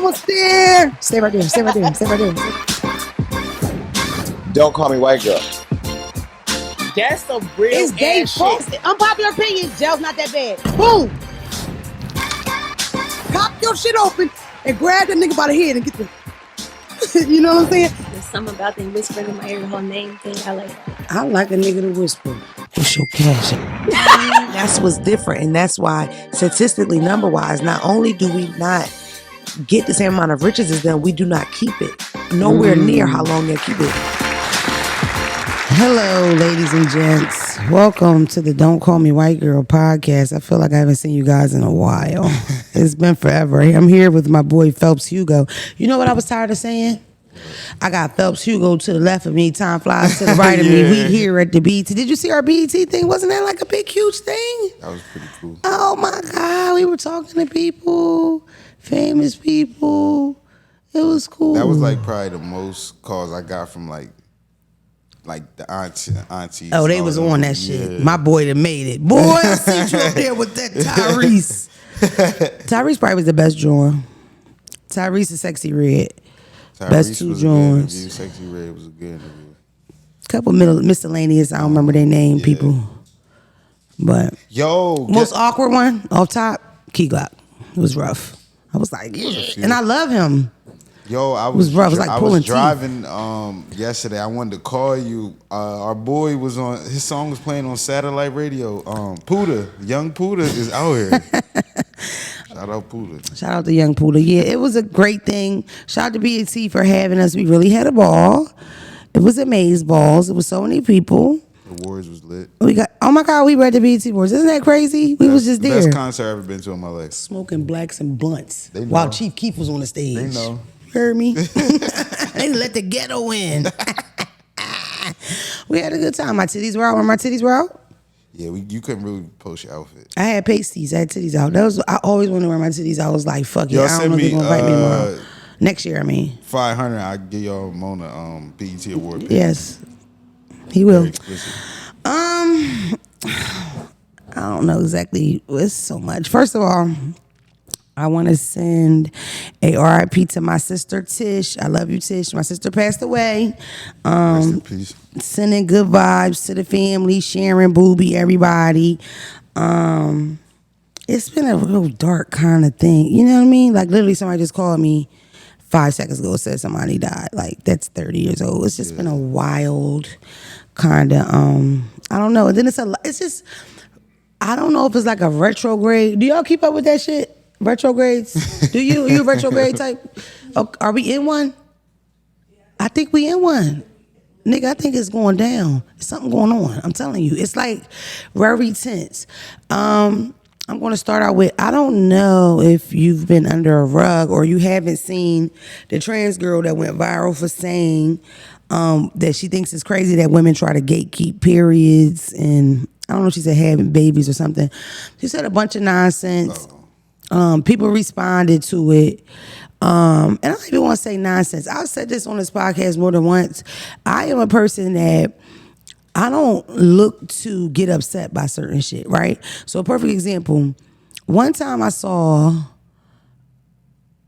almost there. Stay right there. Stay right there. Stay right there. Don't call me white girl. That's some real It's gay ass folks. shit. Unpopular opinion. Jail's not that bad. Boom. Pop your shit open and grab that nigga by the head and get the. You know what I'm saying? There's something about them whispering in my ear, the whole name thing. I like that. I like a nigga to whisper. What's your cash? That's what's different, and that's why statistically, number-wise, not only do we not get the same amount of riches as them, we do not keep it. Nowhere near how long they keep it. Hello, ladies and gents. Welcome to the Don't Call Me White Girl podcast. I feel like I haven't seen you guys in a while. It's been forever. I'm here with my boy Phelps Hugo. You know what I was tired of saying? I got Phelps Hugo to the left of me, time flies to the right of me. We here at the BET. Did you see our BET thing? Wasn't that like a big, huge thing? That was pretty cool. Oh my God. We were talking to people, famous people. It was cool. That was like probably the most calls I got from like the aunties. Oh, they was on that shit. My boy that made it. Boy, I see you up there with that Tyrese. Tyrese probably was the best drawer. Tyrese is Sexy Red. Best two joints. Sexy Red was a good interview. Couple miscellaneous, I don't remember their name, people. But most awkward one off top, Key Glock. It was rough. I was like, yeah. And I love him. I was rough. It was like pulling teeth. driving yesterday. I wanted to call you. Our boy was on. His song was playing on satellite radio. Puda, young Puda is out here. Shout out Puda. Shout out to young Puda. Yeah, it was a great thing. Shout out to BET for having us. We really had a ball. It was amaze balls. It was so many people. The Awards was lit. Oh my God, we were at the BET Awards. Isn't that crazy? We was just there. Best concert I've ever been to in my life. Smoking blacks and blunts while Chief Keef was on the stage. They know. You heard me? They let the ghetto in. We had a good time. My titties were out. When my titties were out? Yeah, you couldn't really post your outfit. I had pasties. I had titties out. I always wanted to wear my titties out. I was like, fuck it. I don't know if they're going to invite me tomorrow. Next year, I mean. 500, I'll give y'all Mona BET Award page. Yes. He will. I don't know exactly. It's so much. First of all, I want to send a RIP to my sister Tish. I love you, Tish. My sister passed away. Rest in peace. Sending good vibes to the family, Sharon, Booby, everybody. It's been a real dark kind of thing. You know what I mean? Like literally somebody just called me 5 seconds ago and said somebody died. Like that's 30 years old. It's just been a wild kind of, I don't know. And then it's just, I don't know if it's like a retrograde. Do y'all keep up with that shit? Retrogrades? Do you? Are you a retrograde type? Are we in one? I think we in one. Nigga, I think it's going down. There's something going on. I'm telling you. It's like very tense. I'm going to start out with, I don't know if you've been under a rug or you haven't seen the trans girl that went viral for saying that she thinks it's crazy that women try to gatekeep periods and I don't know if she said having babies or something. She said a bunch of nonsense. People responded to it. And I don't even want to say nonsense. I've said this on this podcast more than once. I am a person that I don't look to get upset by certain shit, right? So a perfect example, one time I saw,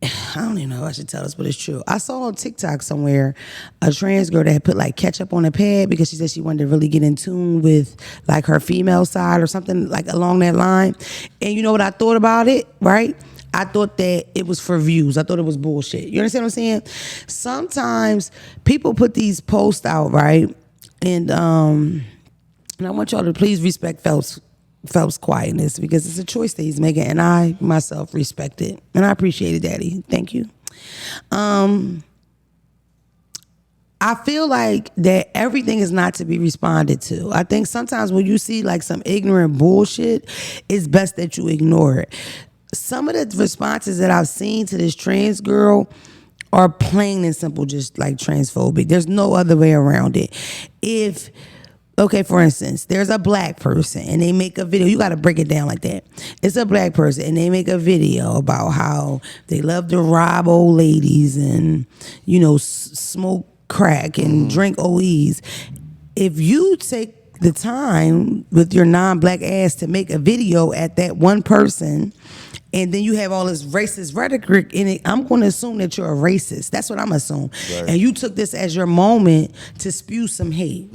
I don't even know if I should tell this, but it's true. I saw on TikTok somewhere a trans girl that had put like ketchup on her pad because she said she wanted to really get in tune with like her female side or something like along that line. And you know what I thought about it, right? I thought that it was for views. I thought it was bullshit. You understand what I'm saying? Sometimes people put these posts out, right? And I want y'all to please respect Phelps' quietness because it's a choice that he's making, and I myself respect it. And I appreciate it, Daddy. Thank you. I feel like that everything is not to be responded to. I think sometimes when you see like some ignorant bullshit, it's best that you ignore it. Some of the responses that I've seen to this trans girl are plain and simple, just like transphobic. There's no other way around it. Okay, for instance, there's a black person and they make a video. You got to break it down like that. It's a black person and they make a video about how they love to rob old ladies and, you know, smoke crack and drink OEs. If you take the time with your non-black ass to make a video at that one person and then you have all this racist rhetoric in it, I'm going to assume that you're a racist. That's what I'm assuming. Right. And you took this as your moment to spew some hate.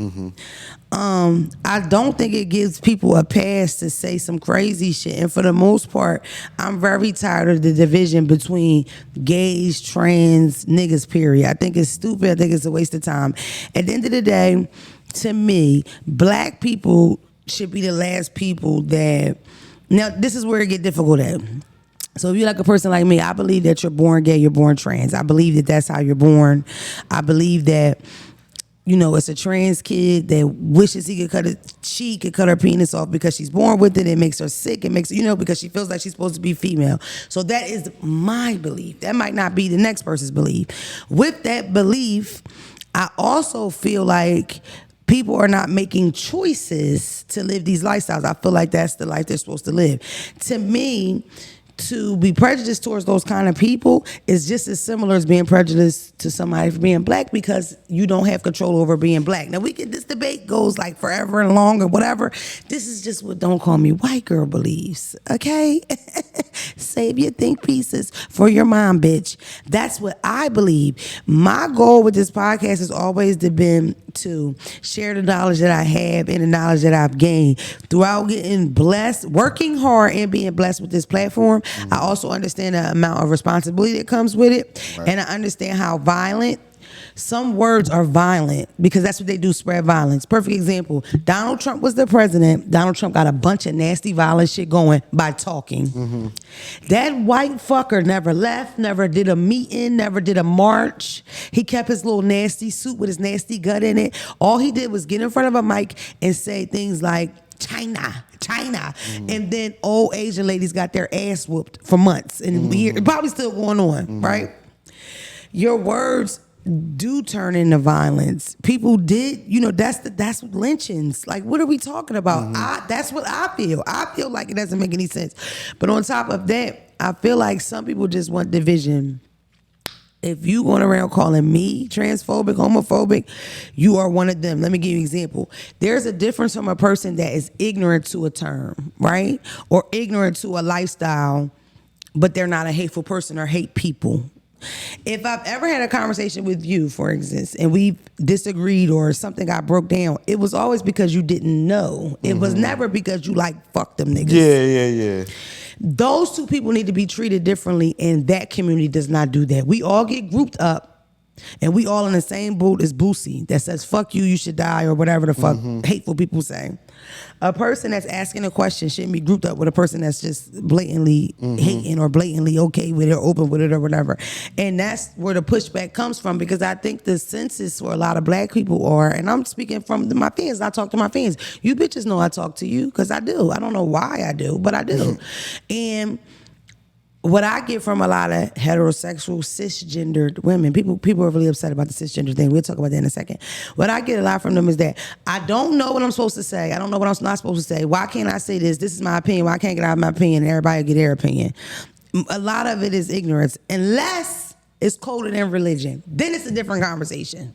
I don't think it gives people a pass to say some crazy shit. And for the most part, I'm very tired of the division between gays, trans, niggas, period. I think it's stupid. I think it's a waste of time. At the end of the day, to me, black people should be the last people that... Now, this is where it get difficult at. So if you're like a person like me, I believe that you're born gay, you're born trans. I believe that that's how you're born. I believe that, you know, it's a trans kid that wishes she could cut her penis off because she's born with it. It makes her sick. It makes, you know, because she feels like she's supposed to be female. So that is my belief. That might not be the next person's belief. With that belief, I also feel like people are not making choices to live these lifestyles. I feel like that's the life they're supposed to live. To me, to be prejudiced towards those kind of people is just as similar as being prejudiced to somebody for being black, because you don't have control over being black. Now this debate goes like forever and long or whatever. This is just what Don't Call Me White Girl believes, okay? Save your think pieces for your mom, bitch. That's what I believe. My goal with this podcast has always been to share the knowledge that I have and the knowledge that I've gained throughout getting blessed, working hard and being blessed with this platform. I also understand the amount of responsibility that comes with it. Right. And I understand how violent some words are, violent because that's what they do, spread violence. Perfect example. Donald Trump was the president. Donald Trump got a bunch of nasty violent shit going by talking. That white fucker never left, never did a meeting, never did a march. He kept his little nasty suit with his nasty gut in it. All he did was get in front of a mic and say things like, China. And then old Asian ladies got their ass whooped for months. And it probably still going on, right? Your words do turn into violence. People did, you know, that's lynchings. Like, what are we talking about? That's what I feel. I feel like it doesn't make any sense. But on top of that, I feel like some people just want division. If you going around calling me transphobic, homophobic, you are one of them. Let me give you an example. There's a difference from a person that is ignorant to a term, right? Or ignorant to a lifestyle, but they're not a hateful person or hate people. If I've ever had a conversation with you, for instance, and we disagreed or something got broke down, it was always because you didn't know. It was never because you like, fuck them niggas. Yeah. Those two people need to be treated differently, and that community does not do that. We all get grouped up, and we all in the same boat as Boosie that says, fuck you, you should die, or whatever the fuck hateful people say. A person that's asking a question shouldn't be grouped up with a person that's just blatantly hating or blatantly okay with it or open with it or whatever. And that's where the pushback comes from, because I think the census for a lot of black people are, and I'm speaking from my fans, I talk to my fans. You bitches know I talk to you, because I do. I don't know why I do, but I do. And what I get from a lot of heterosexual cisgendered women, people are really upset about the cisgender thing. We'll talk about that in a second. What I get a lot from them is that I don't know what I'm supposed to say. I don't know what I'm not supposed to say. Why can't I say this? This is my opinion. Why can't I get out of my opinion and everybody get their opinion? A lot of it is ignorance, unless it's coded in religion. Then it's a different conversation.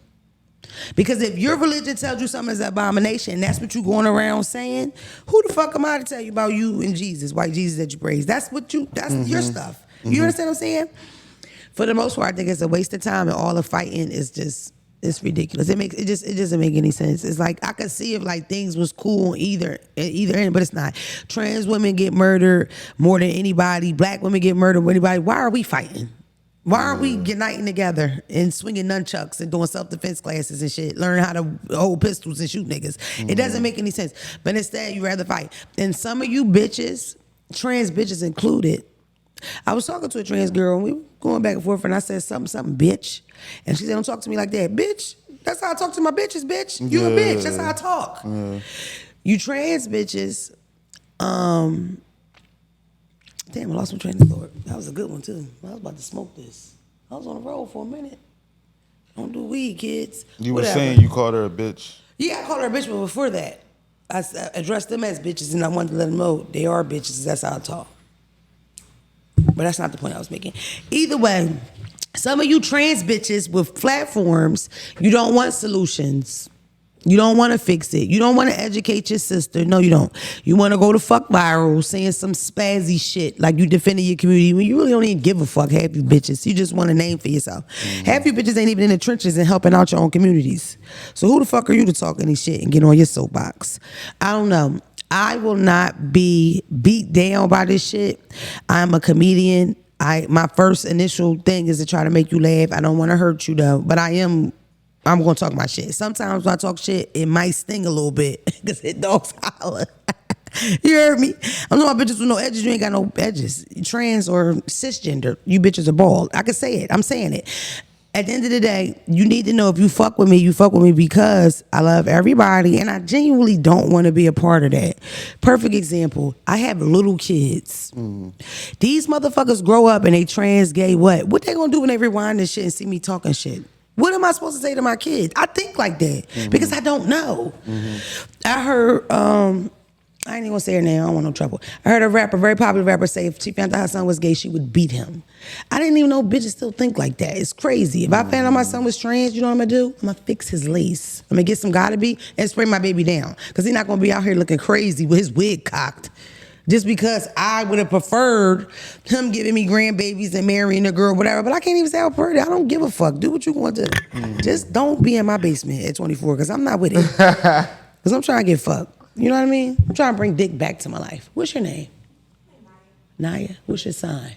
Because if your religion tells you something is an abomination, and that's what you going around saying, who the fuck am I to tell you about you and Jesus, white Jesus that you praise? That's your stuff. You understand what I'm saying? For the most part, I think it's a waste of time, and all the fighting is just, it's ridiculous. It doesn't make any sense. It's like, I could see if like things was cool on either end, but it's not. Trans women get murdered more than anybody. Black women get murdered more than anybody. Why are we fighting? Why aren't we uniting together and swinging nunchucks and doing self-defense classes and shit, learning how to hold pistols and shoot niggas? It doesn't make any sense. But instead, you rather fight. And some of you bitches, trans bitches included, I was talking to a trans girl, and we were going back and forth, and I said something, bitch. And she said, don't talk to me like that. Bitch, that's how I talk to my bitches, bitch. You a bitch, that's how I talk. You trans bitches, damn, I lost my train of thought. That was a good one, too. I was about to smoke this. I was on the road for a minute. Don't do weed, kids. You Whatever. were saying you called her a bitch. Yeah, I called her a bitch, but before that, I addressed them as bitches, and I wanted to let them know they are bitches. That's how I talk. But that's not the point I was making. Either way, some of you trans bitches with platforms, you don't want solutions. You don't want to fix it. You don't want to educate your sister. No, you don't. You want to go to fuck viral saying some spazzy shit like you defending your community when you really don't even give a fuck, half you bitches. You just want a name for yourself. Half you bitches ain't even in the trenches and helping out your own communities. So who the fuck are you to talk any shit and get on your soapbox? I don't know. I will not be beat down by this shit. I'm a comedian. My first initial thing is to try to make you laugh. I don't want to hurt you though, but I'm going to talk my shit. Sometimes when I talk shit, it might sting a little bit because it dogs holler. You heard me? I'm talking about bitches with no edges. You ain't got no edges. Trans or cisgender, you bitches are bald. I can say it. I'm saying it. At the end of the day, you need to know if you fuck with me because I love everybody and I genuinely don't want to be a part of that. Perfect example, I have little kids. These motherfuckers grow up and they trans, gay, what? What they gonna do when they rewind this shit and see me talking shit? What am I supposed to say to my kids? I think like that because I don't know. I heard, I ain't even gonna say her name, I don't want no trouble. I heard a rapper, very popular rapper, say if she found out her son was gay, she would beat him. I didn't even know bitches still think like that. It's crazy. If I found out my son was trans, you know what I'm gonna do? I'm gonna fix his lace. I'm gonna get some gotta be and spray my baby down. Cause he's not gonna be out here looking crazy with his wig cocked. Just because I would have preferred him giving me grandbabies and marrying a girl, whatever. But I can't even say how pretty. I don't give a fuck. Do what you want to. Just don't be in my basement at 24 because I'm not with it. Because I'm trying to get fucked. You know what I mean? I'm trying to bring dick back to my life. What's your name? Naya. What's your sign?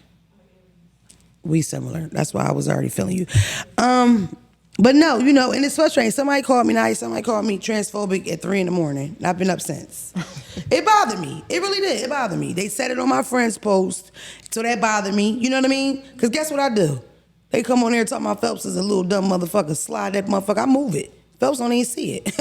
We similar. That's why I was already feeling you. But no, you know, and it's frustrating. Somebody called me nice. Somebody called me transphobic at 3 a.m. And I've been up since. It bothered me. It really did. It bothered me. They said it on my friend's post, so that bothered me. You know what I mean? Because guess what I do? They come on here and talk about Phelps is a little dumb motherfucker. Slide that motherfucker. I move it. Phelps don't even see it.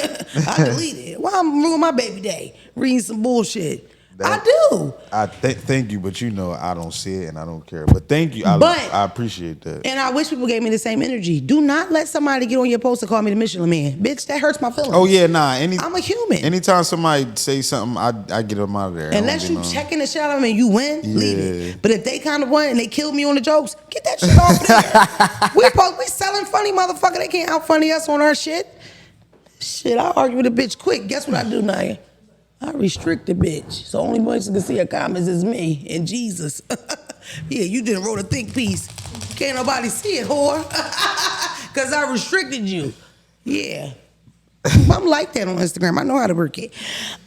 I delete it. Why I'm ruining my baby day? Reading some bullshit. I do. Thank you, but you know I don't see it and I don't care. But thank you. I appreciate that. And I wish people gave me the same energy. Do not let somebody get on your post and call me the Michelin Man. Bitch, that hurts my feelings. Oh yeah, nah. I'm a human. Anytime somebody say something, I get them out of there. Unless you checking the shit out of them and you win, leave it. But if they kind of won and they killed me on the jokes, get that shit off there. we selling funny, motherfucker. They can't out funny us on our shit. Shit, I argue with a bitch quick. Guess what I do, Naya? I restrict the bitch. So only person can see her comments is me and Jesus. Yeah, you didn't wrote a think piece. Can't nobody see it, whore. Because I restricted you. Yeah. I'm like that on Instagram. I know how to work it.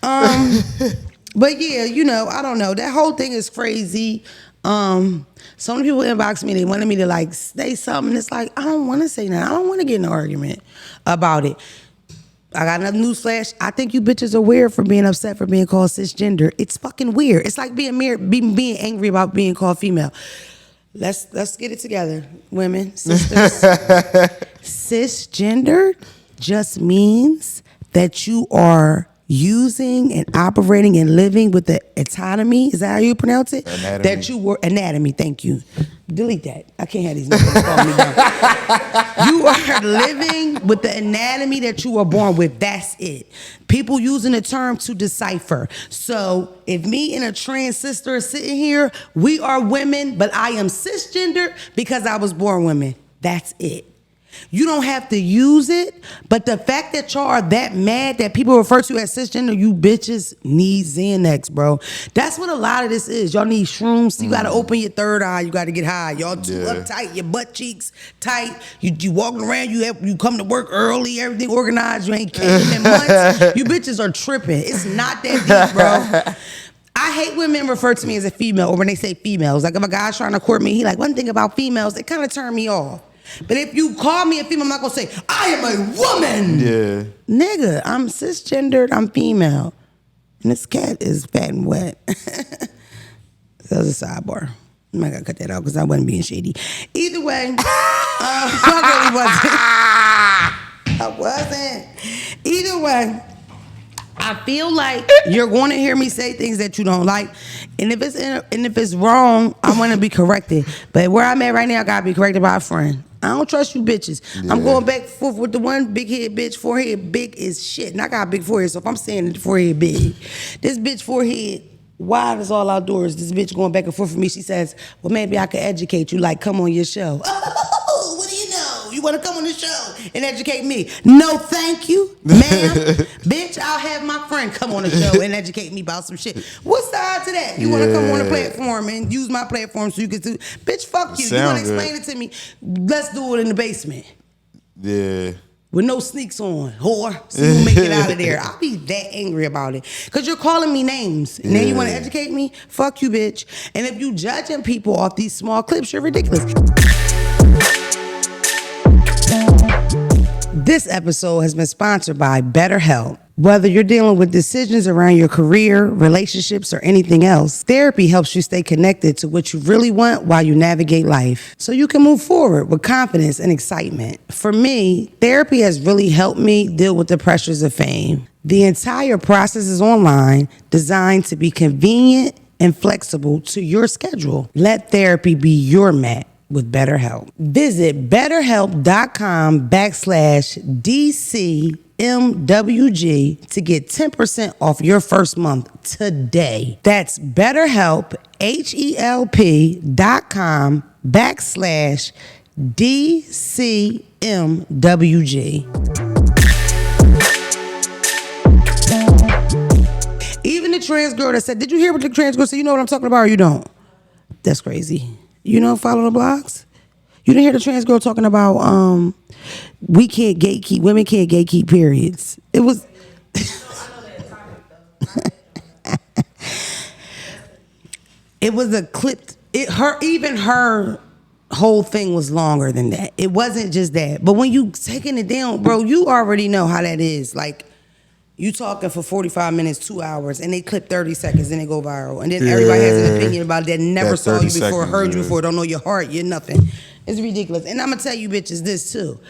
But yeah, you know, I don't know. That whole thing is crazy. So many people inbox me. They wanted me to like say something. It's like, I don't want to say that. I don't want to get in an argument about it. I got another newsflash. I think you bitches are weird for being upset for being called cisgender. It's fucking weird. It's like being angry about being called female. Let's get it together, women, sisters. Cisgender just means that you are using and operating and living with the autonomy. Is that how you pronounce it? Anatomy. That you were anatomy. Thank you. Delete that. I can't have these niggas calling me down. You are living with the anatomy that you were born with. That's it. People using the term to decipher. So if me and a trans sister are sitting here, we are women, but I am cisgender because I was born women. That's it. You don't have to use it, but the fact that y'all are that mad that people refer to as cisgender, you bitches need Xanax, bro. That's what a lot of this is. Y'all need shrooms. You got to open your third eye. You got to get high. Y'all too uptight. Your butt cheeks tight. You walking around. You come to work early. Everything organized. You ain't came in months. You bitches are tripping. It's not that deep, bro. I hate when men refer to me as a female or when they say females. Like if a guy's trying to court me, he like, one thing about females, it kind of turned me off. But if you call me a female, I'm not gonna say, I am a woman. Yeah. Nigga, I'm cisgendered, I'm female. And this cat is fat and wet. That was a sidebar. I'm not gonna cut that out because I wasn't being shady. Either way, I wasn't. Either way, I feel like you're going to hear me say things that you don't like, and if it's wrong, I want to be corrected. But where I'm at right now, I gotta be corrected by a friend. I don't trust you bitches. Yeah. I'm going back and forth with the one big head bitch. Forehead big as shit, and I got a big forehead. So if I'm saying the forehead big, this bitch forehead wide as all outdoors. This bitch going back and forth with me. She says, "Well, maybe I could educate you. Like, come on your show." Oh, what do you know? You want to come on the show and educate me? No, thank you, ma'am. Bitch, I'll have my friend come on the show and educate me about some shit. What's the odds of that? You want to come on the platform and use my platform so you can do? Bitch, fuck you. You want to explain it to me? Let's do it in the basement. Yeah. With no sneaks on, whore. So you make it out of there. I'll be that angry about it. Because you're calling me names. And then you want to educate me? Fuck you, bitch. And if you judging people off these small clips, you're ridiculous. This episode has been sponsored by BetterHelp. Whether you're dealing with decisions around your career, relationships, or anything else, therapy helps you stay connected to what you really want while you navigate life, so you can move forward with confidence and excitement. For me, therapy has really helped me deal with the pressures of fame. The entire process is online, designed to be convenient and flexible to your schedule. Let therapy be your mat with BetterHelp. Visit BetterHelp.com/DCMWG to get 10% off your first month today. That's BetterHelp, HELP.com/DCMWG. Even the trans girl that said, did you hear what the trans girl said? You know what I'm talking about or you don't? That's crazy. You know, follow the blogs? You didn't hear the trans girl talking about we can't gatekeep, women can't gatekeep periods. It was it was a clip. Her whole thing was longer than that. It wasn't just that. But when you taking it down, bro, you already know how that is. Like, you talking for 45 minutes, 2 hours, and they clip 30 seconds and they go viral. And then everybody has an opinion about that, never saw you before, heard you before, don't know your heart, you're nothing. It's ridiculous. And I'm going to tell you bitches this too.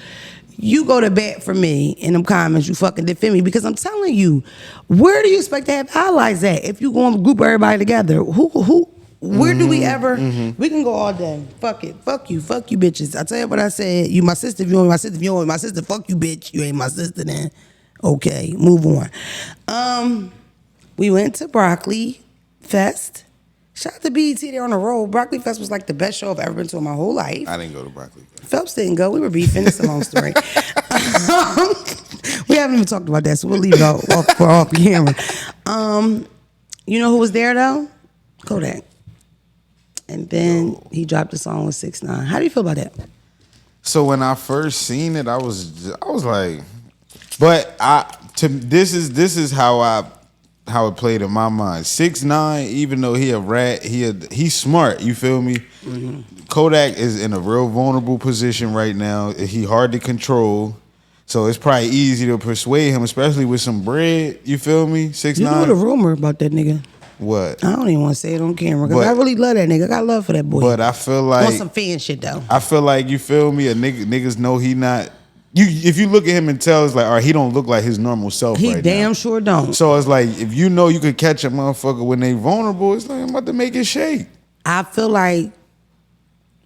You go to bat for me in them comments, you fucking defend me, because I'm telling you, where do you expect to have allies at if you go and group everybody together? Where do we ever, we can go all day. Fuck it. Fuck you bitches. I tell you what I said. You my sister if you ain't my sister. If you ain't my sister, fuck you bitch. You ain't my sister then. Okay, move on. We went to Broccoli Fest. Shout out to BET there on the road. Broccoli Fest was like the best show I've ever been to in my whole life. I didn't go to Broccoli Fest. Phelps didn't go. We were beefing. It's a long story. We haven't even talked about that, so we'll leave it off camera. You know who was there though? Kodak. And then he dropped a song with 6ix9ine. How do you feel about that? So when I first seen it, I was like, but this is how it played in my mind. 6ix9ine, even though he a rat, he's smart. You feel me? Mm-hmm. Kodak is in a real vulnerable position right now. He hard to control, so it's probably easy to persuade him, especially with some bread. You feel me? 6ix9ine. You know the rumor about that nigga. What? I don't even want to say it on camera because I really love that nigga. I got love for that boy. But I feel like on some fan shit though. I feel like, you feel me? Niggas know he not. If you look at him and tell, it's like, all right, he don't look like his normal self. He right damn now. Sure don't. So it's like, if you know you could catch a motherfucker when they vulnerable, it's like, I'm about to make it shake. I feel like,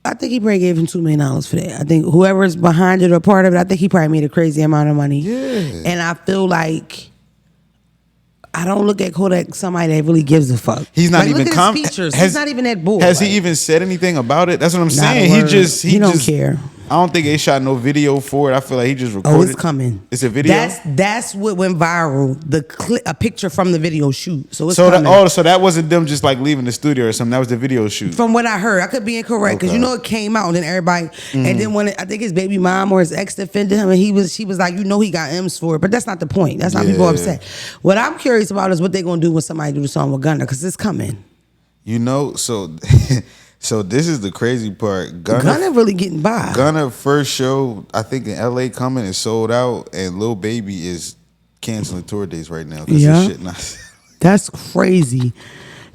I think he probably gave him $2 million for that. I think whoever's behind it or part of it, I think he probably made a crazy amount of money. Yeah. And I feel like, I don't look at Kodak somebody that really gives a fuck. He's not like, even look at his features. He's not even that bull. Has he even said anything about it? That's what I'm saying. He don't care. I don't think they shot no video for it. I feel like he just recorded. Oh, it's coming. It's a video. That's what went viral. A picture from the video shoot. So it's coming. So that wasn't them just like leaving the studio or something. That was the video shoot. From what I heard, I could be incorrect because you know it came out and then everybody. And then when I think his baby mom or his ex defended him and she was like, you know, he got M's for it, but that's not the point. That's not people upset. What I'm curious about is what they're gonna do when somebody do the song with Gunna because it's coming. You know, so. So this is the crazy part. Gunna really getting by. Gunna first show, I think in LA coming is sold out, and Lil Baby is canceling tour dates right now because this shit not. That's crazy.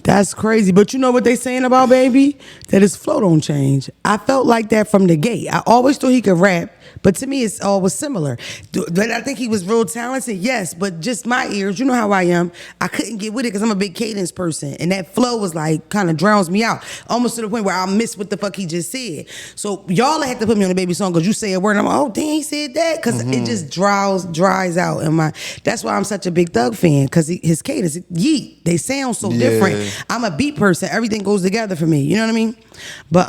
That's crazy. But you know what they saying about Baby? That his flow don't change. I felt like that from the gate. I always thought he could rap, but to me it's always similar. But I think he was real talented, yes, but just my ears, you know how I am. I couldn't get with it because I'm a big cadence person. And that flow was like, kind of drowns me out. Almost to the point where I'll miss what the fuck he just said. So y'all had to put me on the Baby song because you say a word and I'm like, oh, dang, he said that. Because it just dries out. That's why I'm such a big Thug fan, because his cadence, yeet, they sound so different. I'm a beat person. Everything goes together for me. You know what I mean? But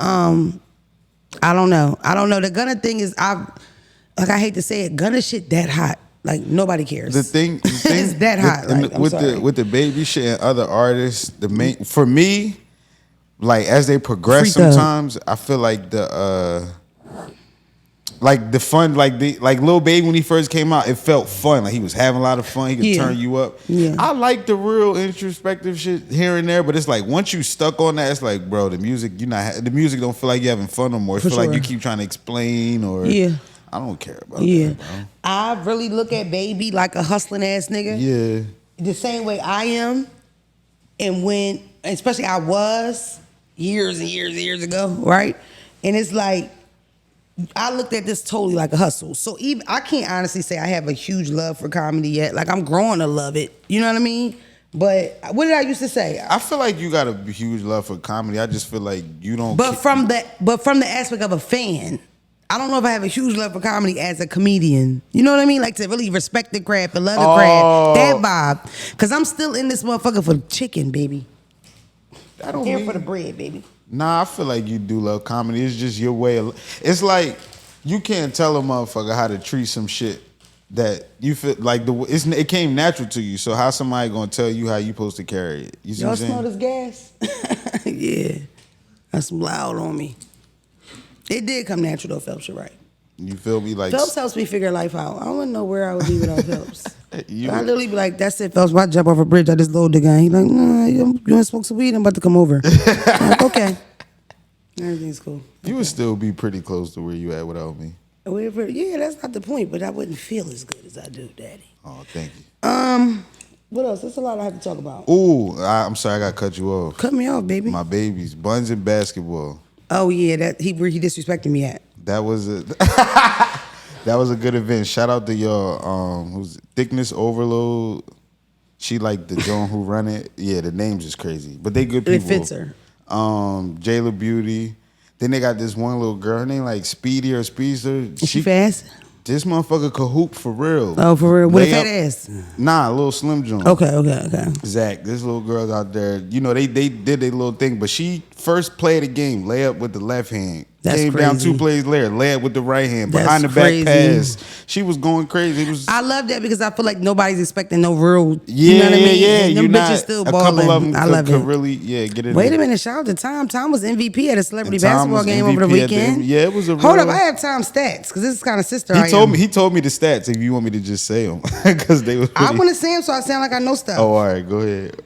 I don't know. The Gunna thing is, like I hate to say it, Gunna shit that hot. Like nobody cares. The thing it's that hot. Like, with the baby shit and other artists, the main for me, like as they progress, sometimes I feel like the fun, like Lil Baby when he first came out, it felt fun. Like he was having a lot of fun. He could turn you up. Yeah. I like the real introspective shit here and there, but it's like once you stuck on that, it's like, bro, the music the music don't feel like you're having fun no more. It feel like you keep trying to explain or I don't care about that, bro. I really look at Baby like a hustling ass nigga. Yeah. The same way I am. And when, especially I was years and years and years ago, right? And it's like, I looked at this totally like a hustle. So even I can't honestly say I have a huge love for comedy yet. Like I'm growing to love it. You know what I mean? But what did I used to say? I feel like you got a huge love for comedy. I just feel like you don't. But from the aspect of a fan, I don't know if I have a huge love for comedy as a comedian. You know what I mean? Like to really respect the craft and love the craft. That vibe. Because I'm still in this motherfucker for chicken, baby. I don't here for the bread, baby. Nah, I feel like you do love comedy. It's just your way of. It's like you can't tell a motherfucker how to treat some shit that you feel like it came natural to you. So how somebody gonna tell you how you supposed to carry it? You see what I'm saying? Y'all smell this gas? Yeah. That's loud on me. It did come natural though, Phelps, you're right. You feel me? Like Phelps helps me figure life out. I wouldn't know where I would be without Phelps. I literally be like, that's it, Phelps. When I jump off a bridge, I just load the guy. He's like, nah, you want to smoke some weed? I'm about to come over. I'm like, okay. Everything's cool. You would still be pretty close to where you at without me. Yeah, that's not the point, but I wouldn't feel as good as I do, Daddy. Oh, thank you. What else? There's a lot I have to talk about. Ooh, I'm sorry, I got to cut you off. Cut me off, baby. My babies, Buns and Basketball. Oh yeah, where he disrespected me at. That was a good event. Shout out to y'all. Who's Thickness Overload? She like the Joan who run it. Yeah, the name's just crazy, but they good people. It fits her. Jayla Beauty. Then they got this one little girl. Her name like Speedy or Speedster. Is she fast? This motherfucker could hoop for real. Oh, for real? With a fat ass? Nah, a little slim joint. Okay. Zack, this little girl's out there. You know, they did their little thing, but she first played the game, layup with the left hand. That's Came crazy. down 2 plays later, layup with the right hand, That's behind the crazy. back pass. She was going crazy. I love that because I feel like nobody's expecting no real. Yeah, you know what I mean? yeah. And them bitches still balling. A couple of them I love could it. really, get it. Wait a minute, shout out to Tom. Tom was MVP at a celebrity And Tom basketball was game MVP over the weekend. yeah, it was a Hold real- up, I have Tom's stats because this is kind of sister. He told me the stats. If you want me to just say them, because they was. I want to say them so I sound like I know stuff. Oh, all right, go ahead.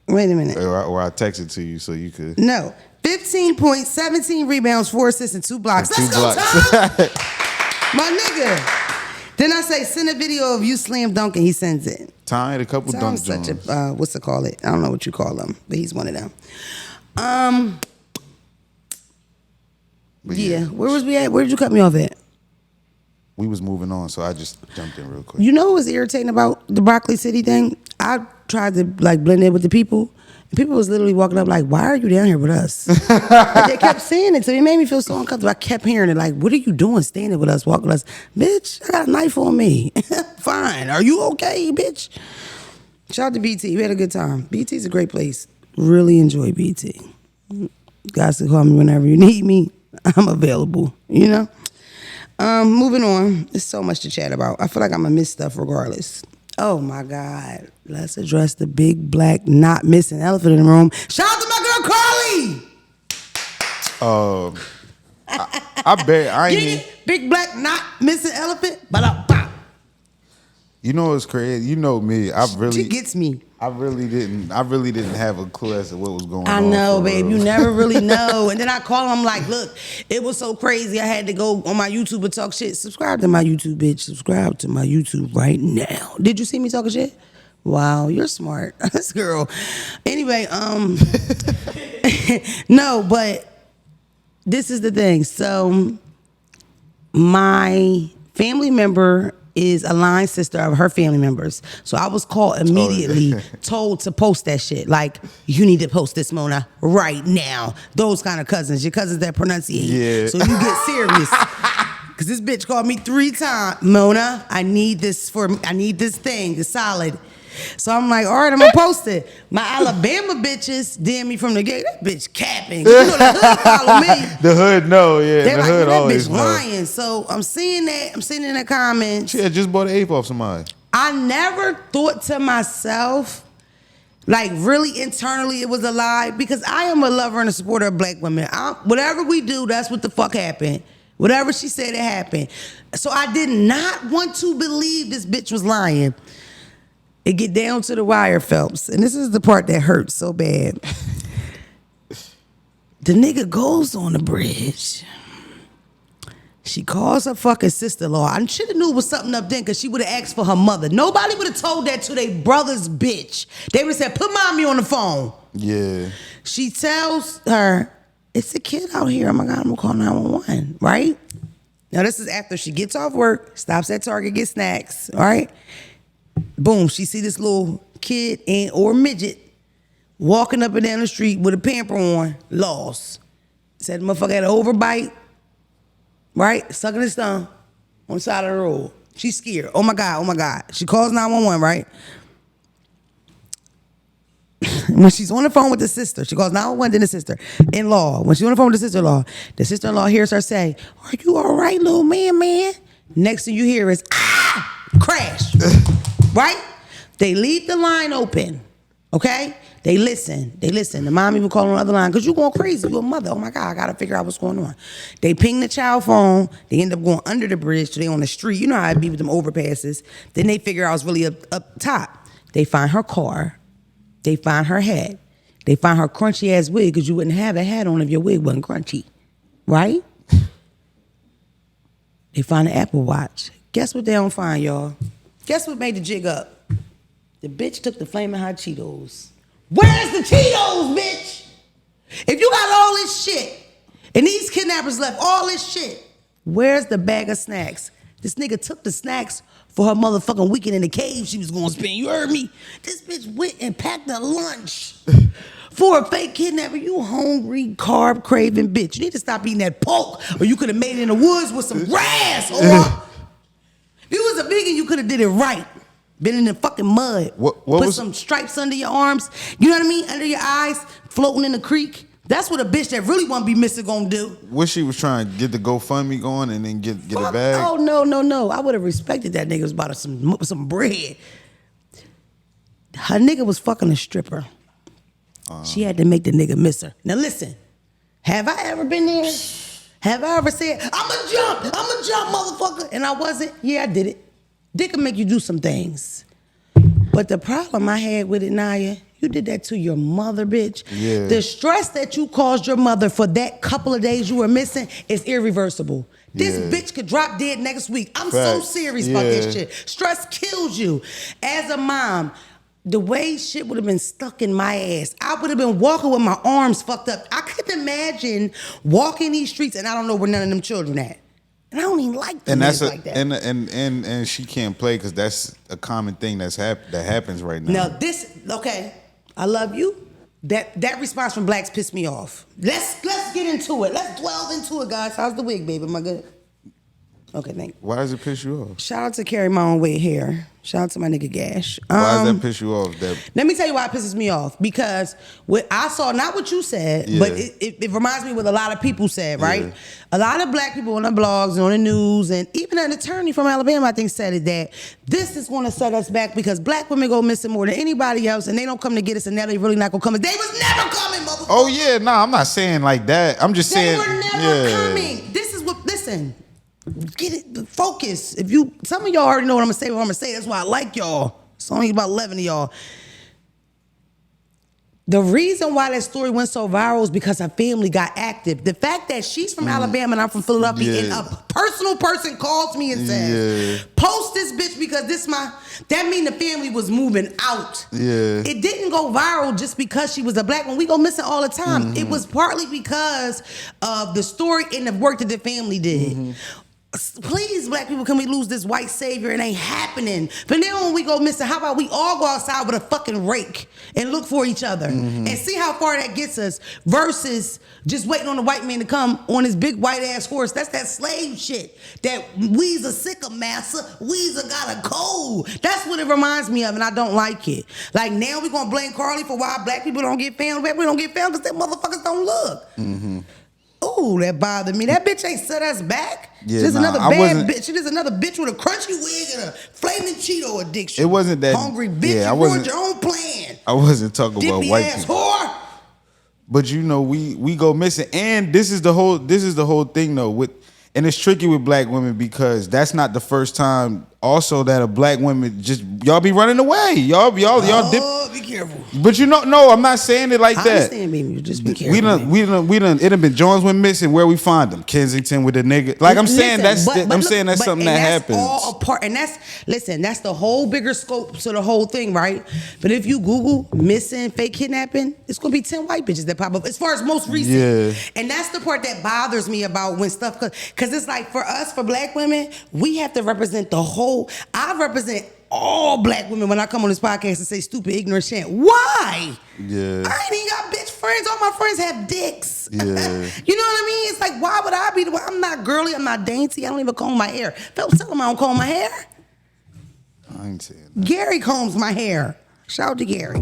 Wait a minute. Or I text it to you so you could. No. 15 points, 17 rebounds, 4 assists, and 2 blocks. And 2 Let's blocks. go, Tom! My nigga. Then I say, send a video of you slam dunking. He sends it. Tom had a couple dunk Tom's such joints. a, what's it call it? I don't know what you call them, but he's one of them. But yeah. Where was we at? Where did you cut me off at? We was moving on, so I just jumped in real quick. You know what was irritating about the Broccoli City thing? I tried to like blend in with the people. And people was literally walking up like, why are you down here with us? Like, they kept saying it, so it made me feel so uncomfortable. I kept hearing it like, what are you doing standing with us, walking with us? Bitch, I got a knife on me. Fine. Are you okay, bitch? Shout out to BT. We had a good time. BT's a great place. Really enjoy BT. You guys can call me whenever you need me. I'm available, you know? Moving on. There's so much to chat about. I feel like I'm going to miss stuff regardless. Oh, my God. Let's address the big, black, not missing elephant in the room. Shout out to my girl, Carlee! I bet I ain't. Get it? Big, black, not missing elephant? Ba-da-ba. You know what's crazy? You know me. She gets me. I really didn't have a clue as to what was going on. I know, for babe. real. You never really know. And then I call him like, look, it was so crazy. I had to go on my YouTube and talk shit. Subscribe to my YouTube, bitch. Subscribe to my YouTube right now. Did you see me talking shit? Wow, you're smart. This girl. Anyway, no, but this is the thing. So my family member is a line sister of her family members. So I was called immediately, told to post that shit. Like, you need to post this, Mona, right now. Those kind of cousins, your cousins that pronunciate. Yeah. So you get serious. Because this bitch called me 3 times. Mona, I need this thing, it's solid. So I'm like, all right, I'm gonna post it. My Alabama bitches DM me from the gate. That bitch capping. You know the hood follow me. The hood, no, yeah. They're The like, hood that always bitch know. lying. So I'm seeing that. I'm sitting in the comments. She had just bought an ape off somebody. I never thought to myself, like really internally, it was a lie, because I am a lover and a supporter of black women. Whatever we do, that's what the fuck happened. Whatever she said, it happened. So I did not want to believe this bitch was lying. It get down to the wire, Phelps. And this is the part that hurts so bad. The nigga goes on the bridge. She calls her fucking sister-in-law. I should have knew it was something up then, because she would have asked for her mother. Nobody would have told that to their brother's bitch. They would have said, put mommy on the phone. Yeah. She tells her, it's a kid out here. Oh my God, I'm gonna call 911, right? Now this is after she gets off work, stops at Target, gets snacks, all right? Boom, she see this little kid or midget walking up and down the street with a pamper on, lost. Said the motherfucker had an overbite, right? Sucking his thumb on the side of the road. She's scared. Oh my God, oh my God. She calls 911, right? When she's on the phone with the sister, she calls 911 to the sister-in-law. When she's on the phone with the sister-in-law hears her say, are you all right, little man? Next thing you hear is, crash, right? They leave the line open, okay? They listen. The mom even calling on the other line, because you going crazy, you a mother. Oh my God, I gotta figure out what's going on. They ping the child phone. They end up going under the bridge, so they on the street. You know how it be with them overpasses. Then they figure out it's really up top. They find her car. They find her hat. They find her crunchy ass wig, because you wouldn't have a hat on if your wig wasn't crunchy, right? They find an Apple Watch. Guess what they don't find, y'all? Guess what made the jig up? The bitch took the Flamin' Hot Cheetos. Where's the Cheetos, bitch? If you got all this shit, and these kidnappers left all this shit, where's the bag of snacks? This nigga took the snacks for her motherfucking weekend in the cave she was gonna spend. You heard me? This bitch went and packed a lunch for a fake kidnapper. You hungry, carb craving bitch. You need to stop eating that pork, or you could have made it in the woods with some grass. Or if you was a vegan, you could have did it right. Been in the fucking mud. Put some stripes under your arms. You know what I mean? Under your eyes, floating in the creek. That's what a bitch that really want to be missing gonna do. What she was trying to get the GoFundMe going and then get a bag? Oh, no. I would have respected that nigga was about some bread. Her nigga was fucking a stripper. She had to make the nigga miss her. Now listen, have I ever been there? Have I ever said, I'm a jump, motherfucker? And I wasn't? Yeah, I did it. Dick can make you do some things. But the problem I had with it, Naya, you did that to your mother, bitch. Yeah. The stress that you caused your mother for that couple of days you were missing is irreversible. This bitch could drop dead next week. I'm so serious about this shit. Stress kills you. As a mom, the way shit would have been stuck in my ass, I would have been walking with my arms fucked up. I couldn't imagine walking these streets and I don't know where none of them children at. And I don't even like them like that. And she can't play, because that's a common thing that happens right now. Now okay, I love you. That response from blacks pissed me off. Let's get into it. Let's dwell into it, guys. How's the wig, baby? Am I good? Okay, thank you. Why does it piss you off? Shout out to Carry My Own Weight Hair. Shout out to my nigga Gash. Why does that piss you off? Let me tell you why it pisses me off. Because what I saw, not what you said, but it reminds me of what a lot of people said, right? Yeah. A lot of black people on the blogs and on the news, and even an attorney from Alabama, I think, said it, that this is going to set us back because black women go missing more than anybody else, and they don't come to get us, and now they really not going to come. They was never coming, motherfucker. Oh, yeah, nah, I'm not saying like that. I'm just saying. They were never coming. This is what, listen. Get it, focus. Some of y'all already know what I'm gonna say. That's why I like y'all. It's only about 11 of y'all. The reason why that story went so viral is because her family got active. The fact that she's from Alabama and I'm from Philadelphia, and a personal person calls me and says, post this bitch because that mean the family was moving out. Yeah. It didn't go viral just because she was a black one. We go missing all the time. It was partly because of the story and the work that the family did. Please, black people, can we lose this white savior? It ain't happening. But then when we go missing, how about we all go outside with a fucking rake and look for each other and see how far that gets us versus just waiting on the white man to come on his big white ass horse. That's that slave shit. That we's a sicker massa, we's a got a cold. That's what it reminds me of, and I don't like it. Like now we gonna blame Carlee for why black people don't get found. We don't get found because them motherfuckers don't look. Ooh, that bothered me. That bitch ain't set us back. Yeah, She's another I bad wasn't- bitch. She's another bitch with a crunchy wig and a flaming Cheeto addiction. It wasn't that hungry bitch. Yeah, I you wasn't. ruined your own plan. I wasn't talking about Dippy white ass people. whore. But you know, we go missing, and this is the whole thing though. And it's tricky with black women because that's not the first time. Also, that a black woman just y'all be running away. Y'all dip. Oh, be careful. But you know, no, I'm not saying it like I that. understand, baby. Just be careful. We done. It done been Jones went missing. Where we find them? Kensington with the nigga. Like I'm saying, that's something that happens. All a part, and that's the whole bigger scope to the whole thing, right? But if you Google missing, fake kidnapping, it's gonna be 10 white bitches that pop up. As far as most recent, Yeah. And that's the part that bothers me about when stuff, because it's like for us, for black women, we have to represent the whole. I represent all black women when I come on this podcast and say stupid, ignorant shit. Why? Yeah. I ain't even got bitch friends. All my friends have dicks. Yeah. You know what I mean? It's like, why would I be the one? I'm not girly. I'm not dainty. I don't even comb my hair. Don't tell them I don't comb my hair. I ain't saying that. Gary combs my hair. Shout out to Gary.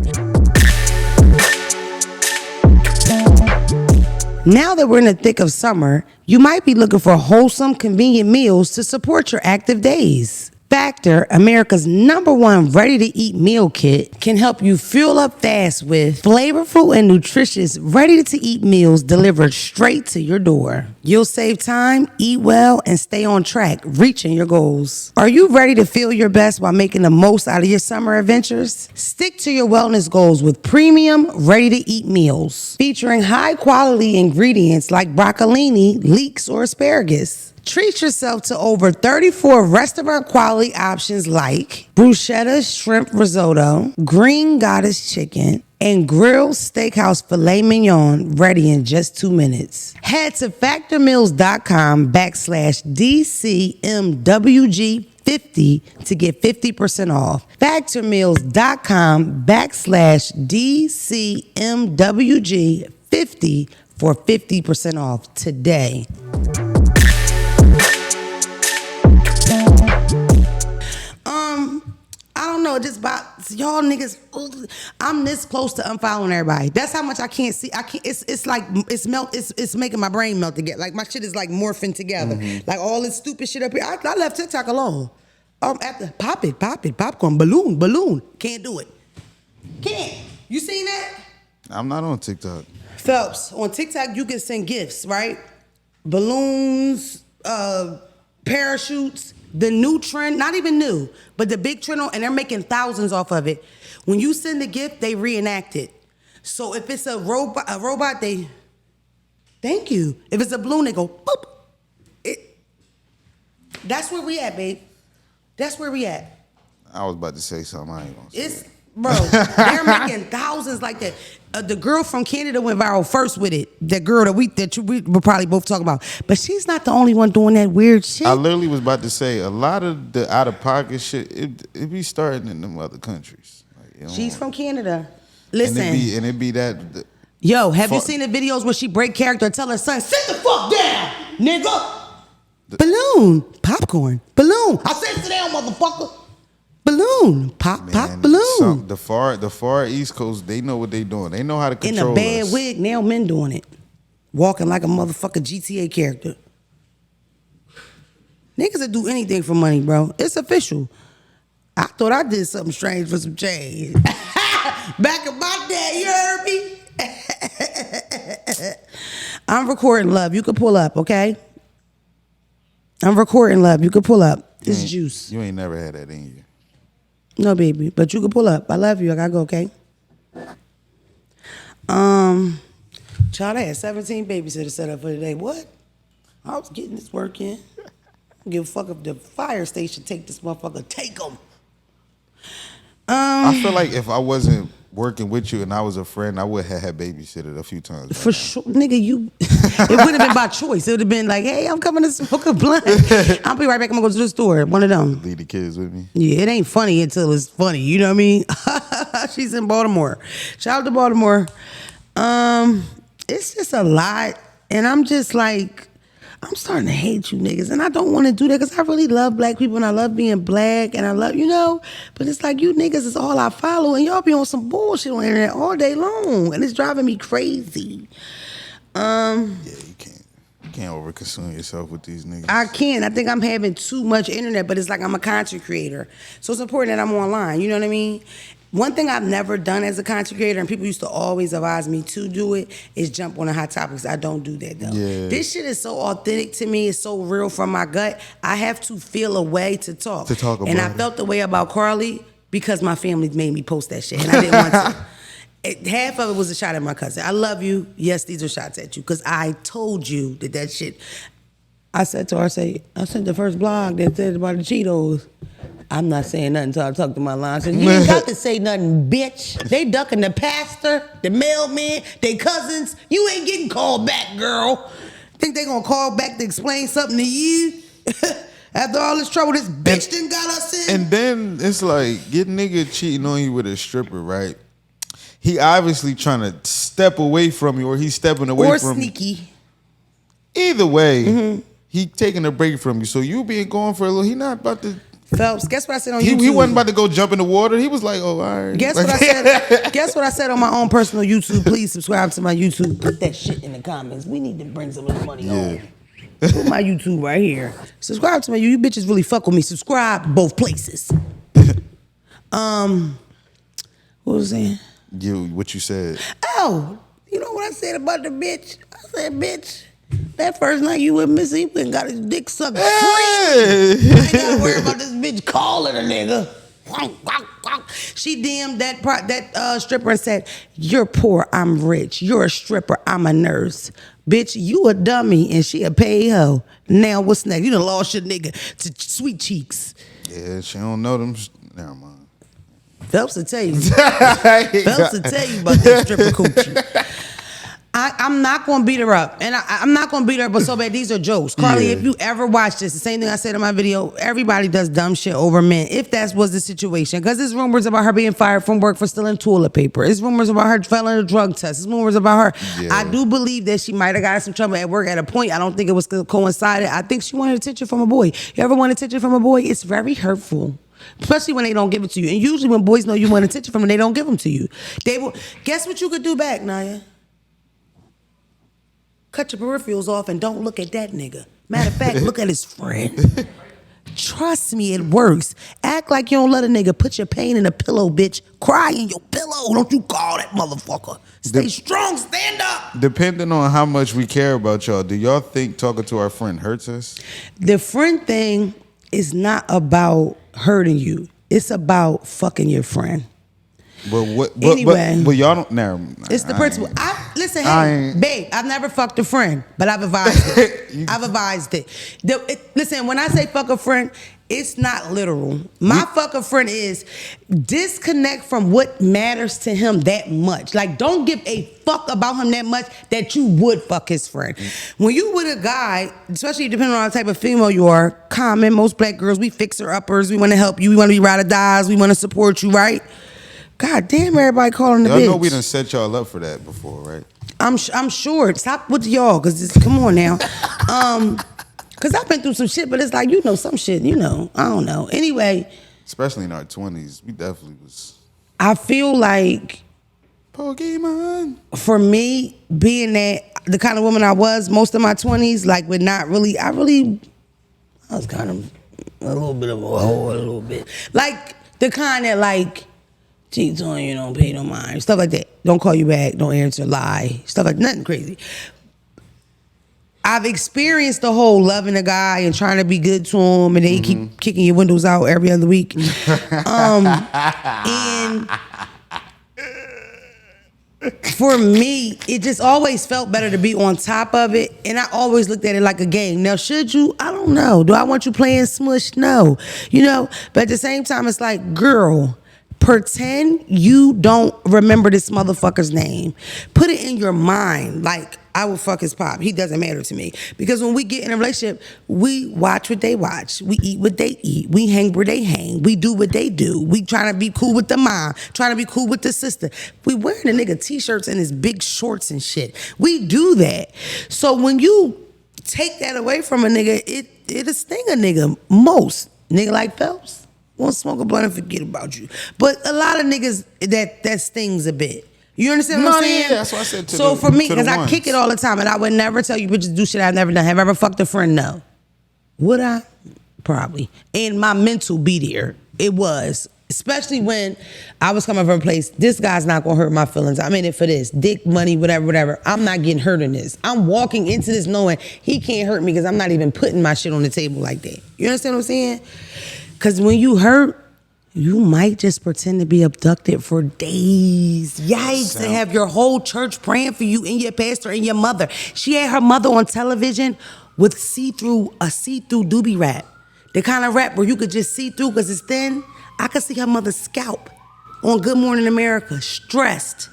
Now that we're in the thick of summer, you might be looking for wholesome, convenient meals to support your active days. Factor, America's #1 ready-to-eat meal kit, can help you fuel up fast with flavorful and nutritious ready-to-eat meals delivered straight to your door. You'll save time, eat well, and stay on track, reaching your goals. Are you ready to feel your best while making the most out of your summer adventures? Stick to your wellness goals with premium, ready-to-eat meals, featuring high-quality ingredients like broccolini, leeks, or asparagus. Treat yourself to over 34 restaurant quality options like bruschetta shrimp risotto, green goddess chicken, and grilled steakhouse filet mignon ready in just 2 minutes. Head to factormeals.com/DCMWG50 to get 50% off. Factormeals.com/DCMWG50 for 50% off today. I don't know, just about y'all niggas. I'm this close to unfollowing everybody. That's how much I can't see. I can't. It's like it's making my brain melt together. Like my shit is like morphing together. Like all this stupid shit up here. I left TikTok alone. After pop it, popcorn, balloon. Can't do it. Can't. You seen that? I'm not on TikTok. Phelps, on TikTok you can send gifts, right? Balloons, parachutes. The new trend, not even new, but the big trend, and they're making thousands off of it. When you send a gift, they reenact it. So if it's a robot, they, thank you. If it's a balloon, they go, boop. That's where we at, babe. That's where we at. I was about to say something. I ain't gonna say it. Bro, they're making thousands like that. The girl from Canada went viral first with it. That girl that we were probably both talking about. But she's not the only one doing that weird shit. I literally was about to say a lot of the out of pocket shit. It be starting in them other countries. Like, She's from Canada. Listen, and it be that. Yo, have you seen the videos where she break character and tell her son, sit the fuck down, nigga? Balloon, popcorn, balloon. I said sit down, motherfucker. Balloon, pop, balloon. The far East Coast, they know what they doing. They know how to control us. In a bad wig, now men doing it. Walking like a motherfucker GTA character. Niggas that do anything for money, bro. It's official. I thought I did something strange for some change. Back in my day, you heard me? I'm recording, love. You can pull up, okay? I'm recording, love. You can pull up. It's juice. You ain't never had that in you. No, baby, but you can pull up. I love you. I gotta go, okay? Child, I had 17 babysitters set up for today. What? I was getting this work in. I don't give a fuck if the fire station take this motherfucker. Take them. I feel like if I wasn't working with you and I was a friend, I would have had babysitted a few times. For sure, nigga, you. It wouldn't have been by choice. It would have been like, hey, I'm coming to smoke a blunt. I'll be right back. I'm gonna go to the store. One of them. Leave the kids with me. Yeah, it ain't funny until it's funny. You know what I mean? She's in Baltimore. Shout out to Baltimore. It's just a lot, and I'm just like, I'm starting to hate you niggas, and I don't want to do that because I really love black people and I love being black and I love, you know, but it's like you niggas is all I follow and y'all be on some bullshit on the internet all day long and it's driving me crazy. Yeah, you can't overconsume yourself with these niggas. I can't. I think I'm having too much internet, but it's like I'm a content creator, so it's important that I'm online. You know what I mean? One thing I've never done as a content creator, and people used to always advise me to do it, is jump on the hot topics. I don't do that though. Yeah. This shit is so authentic to me. It's so real from my gut. I have to feel a way to talk. About and I felt the way about Carlee because my family made me post that shit, and I didn't want to. Half of it was a shot at my cousin. I love you. Yes, these are shots at you because I told you that shit. I said to her, I sent the first blog that said about the Cheetos. I'm not saying nothing until I talk to my line. I said, you ain't got to say nothing, bitch. They ducking the pastor, the mailman, they cousins. You ain't getting called back, girl. Think they gonna call back to explain something to you? After all this trouble this bitch done got us in? And then it's like, get nigga cheating on you with a stripper, right? He obviously trying to step away from you or he's stepping away or from sneaky. you. Either way, he taking a break from you. So you being gone for a little, he not about to... Phelps, guess what I said on YouTube? He wasn't about to go jump in the water. He was like, oh, all right. Guess what I said? Guess what I said on my own personal YouTube? Please subscribe to my YouTube. Put that shit in the comments. We need to bring some of this money home. Put my YouTube right here. Subscribe to my YouTube. You bitches really fuck with me. Subscribe both places. What was I saying? What you said. Oh, you know what I said about the bitch? I said, bitch, that first night you with Missy, he went and got his dick sucked free. I ain't gotta worry about this bitch calling a nigga. She DM'd that stripper and said, you're poor, I'm rich. You're a stripper, I'm a nurse. Bitch, you a dummy and she a paid hoe. Now what's next? You done lost your nigga to Sweet Cheeks. Yeah, she don't know them. Never mind. Phelps will tell you. Phelps will tell you about that stripper coochie. I'm not going to beat her up. And I'm not going to beat her up, but so bad. These are jokes. Carlee, if you ever watch this, the same thing I said in my video, everybody does dumb shit over men, if that was the situation. Because there's rumors about her being fired from work for stealing toilet paper. There's rumors about her failing a drug test. There's rumors about her. Yeah. I do believe that she might have got some trouble at work at a point. I don't think it was coincided. I think she wanted attention from a boy. You ever want attention from a boy? It's very hurtful. Especially when they don't give it to you. And usually when boys know you want attention from them, they don't give them to you. They will. Guess what you could do back, Naya? Cut your peripherals off and don't look at that nigga. Matter of fact, look at his friend. Trust me, it works. Act like you don't let a nigga put your pain in a pillow, bitch. Cry in your pillow. Don't you call that motherfucker. Stay strong, stand up. Depending on how much we care about y'all, do y'all think talking to our friend hurts us? The friend thing is not about hurting you. It's about fucking your friend. But anyway, but y'all don't. Never. It's the principle. Listen, hey, babe, I've never fucked a friend, but I've advised it. I've advised it. Listen, when I say fuck a friend, it's not literal. My fuck a friend is disconnect from what matters to him that much. Like, don't give a fuck about him that much that you would fuck his friend. When you with a guy, especially depending on the type of female you are, common, most black girls, we fixer-uppers, we want to help you, we want to be ride or dies, we want to support you, right? God damn, everybody calling the bitch. Y'all know we done set y'all up for that before, right? I'm sure. Stop with y'all, cause come on now. Cause I've been through some shit, but it's like, you know, some shit, you know, I don't know. Anyway. Especially in our 20s, we definitely was. I feel like Pokemon. For me, being that the kind of woman I was most of my 20s, like with not really, I was kind of a little bit of a whore, a little bit. Like the kind that like, cheats on you, don't pay no mind, stuff like that. Don't call you back, don't answer, lie, stuff like nothing crazy. I've experienced the whole loving a guy and trying to be good to him, and then you keep kicking your windows out every other week. And for me, it just always felt better to be on top of it, and I always looked at it like a game. Now, should you? I don't know. Do I want you playing smush? No. You know, but at the same time, it's like, girl, Pretend you don't remember this motherfucker's name. Put it in your mind. Like, I will fuck his pop. He doesn't matter to me. Because when we get in a relationship, we watch what they watch. We eat what they eat. We hang where they hang. We do what they do. We trying to be cool with the mom. Trying to be cool with the sister. We wearing a nigga t-shirts and his big shorts and shit. We do that. So when you take that away from a nigga, it'll sting a nigga most. Nigga like Phelps won't smoke a blunt and forget about you. But a lot of niggas that stings a bit. You understand what I'm saying? Yeah, that's what I said to So the, for me, to the because I ones. kick it all the time, and I would never tell you bitches do shit I've never done. Have I ever fucked a friend? No. Would I? Probably. And my mental be there. It was. Especially when I was coming from a place, this guy's not gonna hurt my feelings. I'm in it for this. Dick, money, whatever. I'm not getting hurt in this. I'm walking into this knowing he can't hurt me because I'm not even putting my shit on the table like that. You understand what I'm saying? Because when you hurt, you might just pretend to be abducted for days. Yikes. And have your whole church praying for you and your pastor and your mother. She had her mother on television with a see-through doobie wrap. The kind of wrap where you could just see through because it's thin. I could see her mother's scalp on Good Morning America, stressed.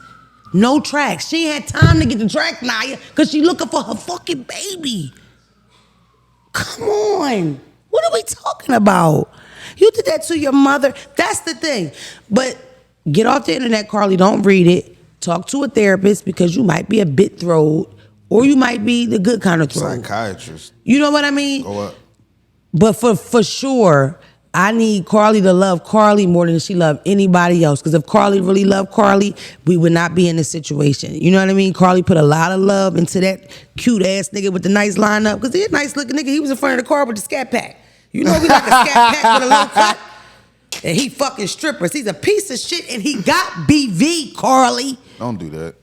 No tracks. She ain't had time to get the track, Naya, because she looking for her fucking baby. Come on. What are we talking about? You did that to your mother. That's the thing. But get off the internet, Carlee. Don't read it. Talk to a therapist because you might be a bit throwed or you might be the good kind of throwed. Psychiatrist. You know what I mean? Go up. But for sure, I need Carlee to love Carlee more than she loved anybody else. Because if Carlee really loved Carlee, we would not be in this situation. You know what I mean? Carlee put a lot of love into that cute ass nigga with the nice lineup. Because he's a nice looking nigga. He was in front of the car with the scat pack. You know, we like a scat pack with a little cut. And he fucking strippers. He's a piece of shit and he got BV, Carlee. Don't do that.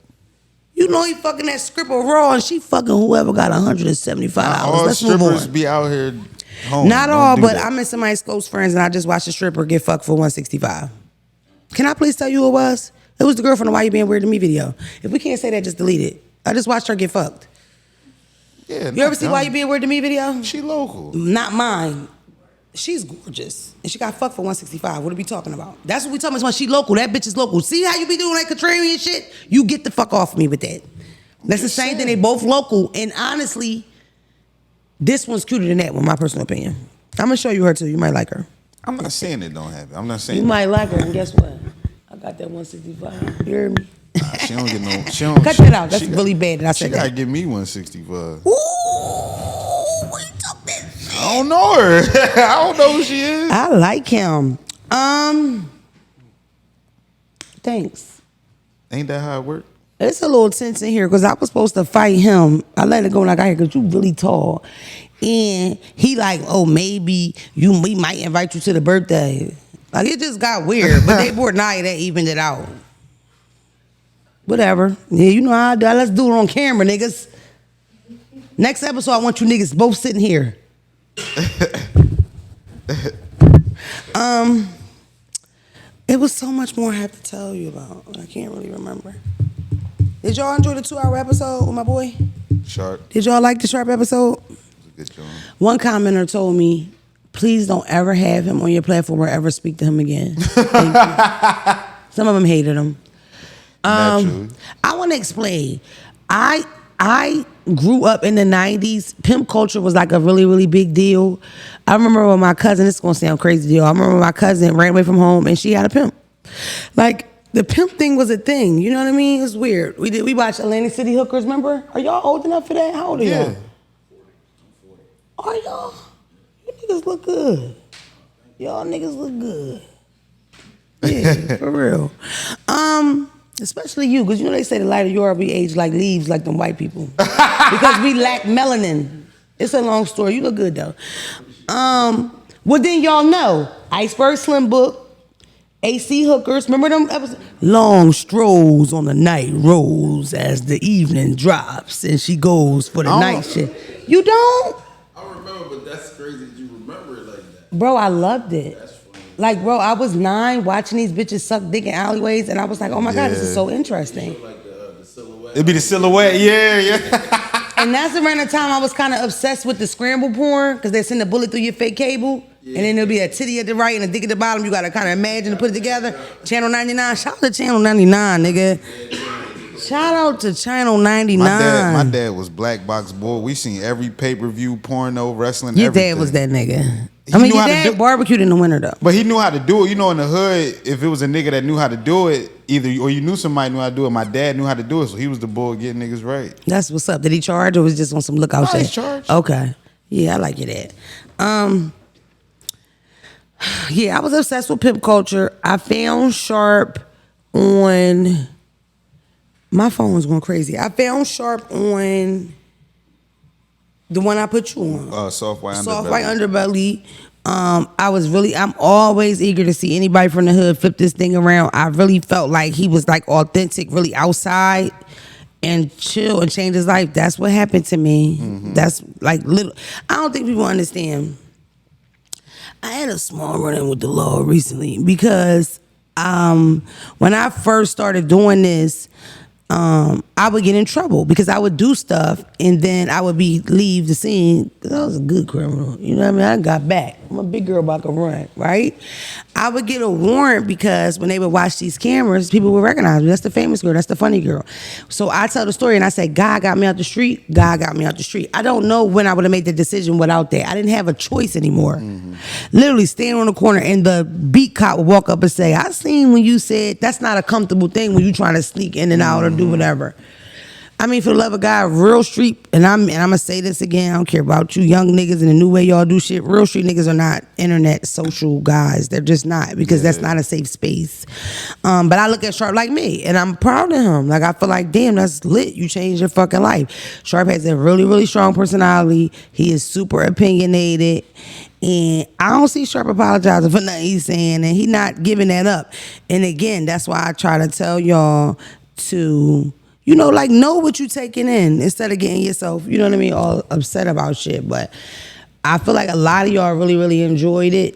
You know he fucking that stripper raw and she fucking whoever got $175. All Let's move strippers on. be out here home. Not Don't all, do but that. I'm in somebody's close friends and I just watched a stripper get fucked for $165. Can I please tell you who it was? It was the girl from the Why You Being Weird to Me video. If we can't say that, just delete it. I just watched her get fucked. Yeah, You ever see Why You Being Weird to Me video? She local. Not mine. She's gorgeous. And she got fucked for $165. What are we talking about? That's what we talking about. She local. That bitch is local. See how you be doing that contrarian shit? You get the fuck off me with that. That's the same thing. They both local. And honestly, this one's cuter than that, in my personal opinion. I'm gonna show you her too. You might like her. I'm not saying it don't happen. I'm not saying You might like her, and guess what? I got that 165. You hear me? Nah, she don't get no. She don't, Cut she, that out. That's she really bad that I She said gotta that. give me 165. Ooh, we took that shit. I don't know her. I don't know who she is. I like him. Thanks. Ain't that how it work? It's a little tense in here because I was supposed to fight him. I let it go when I got here because you really tall. And he like, oh, maybe we might invite you to the birthday. Like, it just got weird. But they brought Nia that evened it out. Whatever. Yeah, you know how I do. Let's do it on camera, niggas. Next episode, I want you niggas both sitting here. It was so much more I have to tell you about. I can't really remember. Did y'all enjoy the 2-hour episode with my boy? Sharp. Did y'all like the Sharp episode? It was a good job. One commenter told me, please don't ever have him on your platform or ever speak to him again. Thank you. Some of them hated him. Naturally. I want to explain. I grew up in the 90s. Pimp culture was like a really, really big deal. I remember when my cousin, this is going to sound crazy to y'all. I remember when my cousin ran away from home and she had a pimp. Like, the pimp thing was a thing. You know what I mean? It was weird. We watched Atlantic City Hookers, remember? Are y'all old enough for that? How old are y'all? Are y'all? You niggas look good. Y'all niggas look good. Yeah, for real. Especially you, because you know they say the lighter you are, we age like leaves, like them white people. Because we lack melanin. It's a long story. You look good though. Well then y'all know. Iceberg Slim Book, AC Hookers. Remember them episodes? Long strolls on the night rolls as the evening drops and she goes for the night shit. You don't? I remember, but that's crazy that you remember it like that. Bro, I loved it. Like, bro, I was 9 watching these bitches suck dick in alleyways, and I was like, oh my God, this is so interesting. Like the silhouette. It'd be the silhouette, yeah. And that's around the time I was kind of obsessed with the scramble porn, because they send a bullet through your fake cable. And then there'll be a titty at the right and a dick at the bottom. You gotta kind of imagine to put it together. Channel 99. Shout out to Channel 99, nigga. Shout out to Channel 99. My dad was black box boy. We seen every pay-per-view, porno, wrestling, Your everything. dad was that nigga. He I mean, knew your how to dad do- barbecued in the winter though. But he knew how to do it. You know, in the hood, if it was a nigga that knew how to do it, either or you knew somebody knew how to do it. My dad knew how to do it, so he was the bull getting niggas right. That's what's up. Did he charge or was it just on some lookout shit? He's charged. Okay. Yeah, I like your dad. Yeah, I was obsessed with pimp culture. I found Sharp on my phone was going crazy. I found Sharp on the one I put you on. Soft white underbelly. Soft white underbelly. I'm always eager to see anybody from the hood flip this thing around. I really felt like he was like authentic, really outside and chill and change his life. That's what happened to me. Mm-hmm. That's like little. I don't think people understand. I had a small run-in with the law recently because when I first started doing this, I would get in trouble because I would do stuff and then I would leave the scene because I was a good criminal. You know what I mean? I got back. I'm a big girl about to run, right? I would get a warrant because when they would watch these cameras, people would recognize me. That's the famous girl. That's the funny girl. So I tell the story and I say, God got me out the street. God got me out the street. I don't know when I would have made the decision without that. I didn't have a choice anymore. Mm-hmm. Literally stand on the corner and the beat cop would walk up and say, I seen when you said that's not a comfortable thing when you trying to sneak in and out or do whatever. I mean, for the love of God, real street, and I'm gonna say this again, I don't care about you young niggas and the new way y'all do shit. Real street niggas are not internet social guys. They're just not, because that's not a safe space. But I look at Sharp like me, and I'm proud of him. Like, I feel like, damn, that's lit. You changed your fucking life. Sharp has a really, really strong personality. He is super opinionated. And I don't see Sharp apologizing for nothing he's saying, and he not giving that up. And again, that's why I try to tell y'all to, you know, like, know what you taking in instead of getting yourself, you know what I mean, all upset about shit. But I feel like a lot of y'all really, really enjoyed it.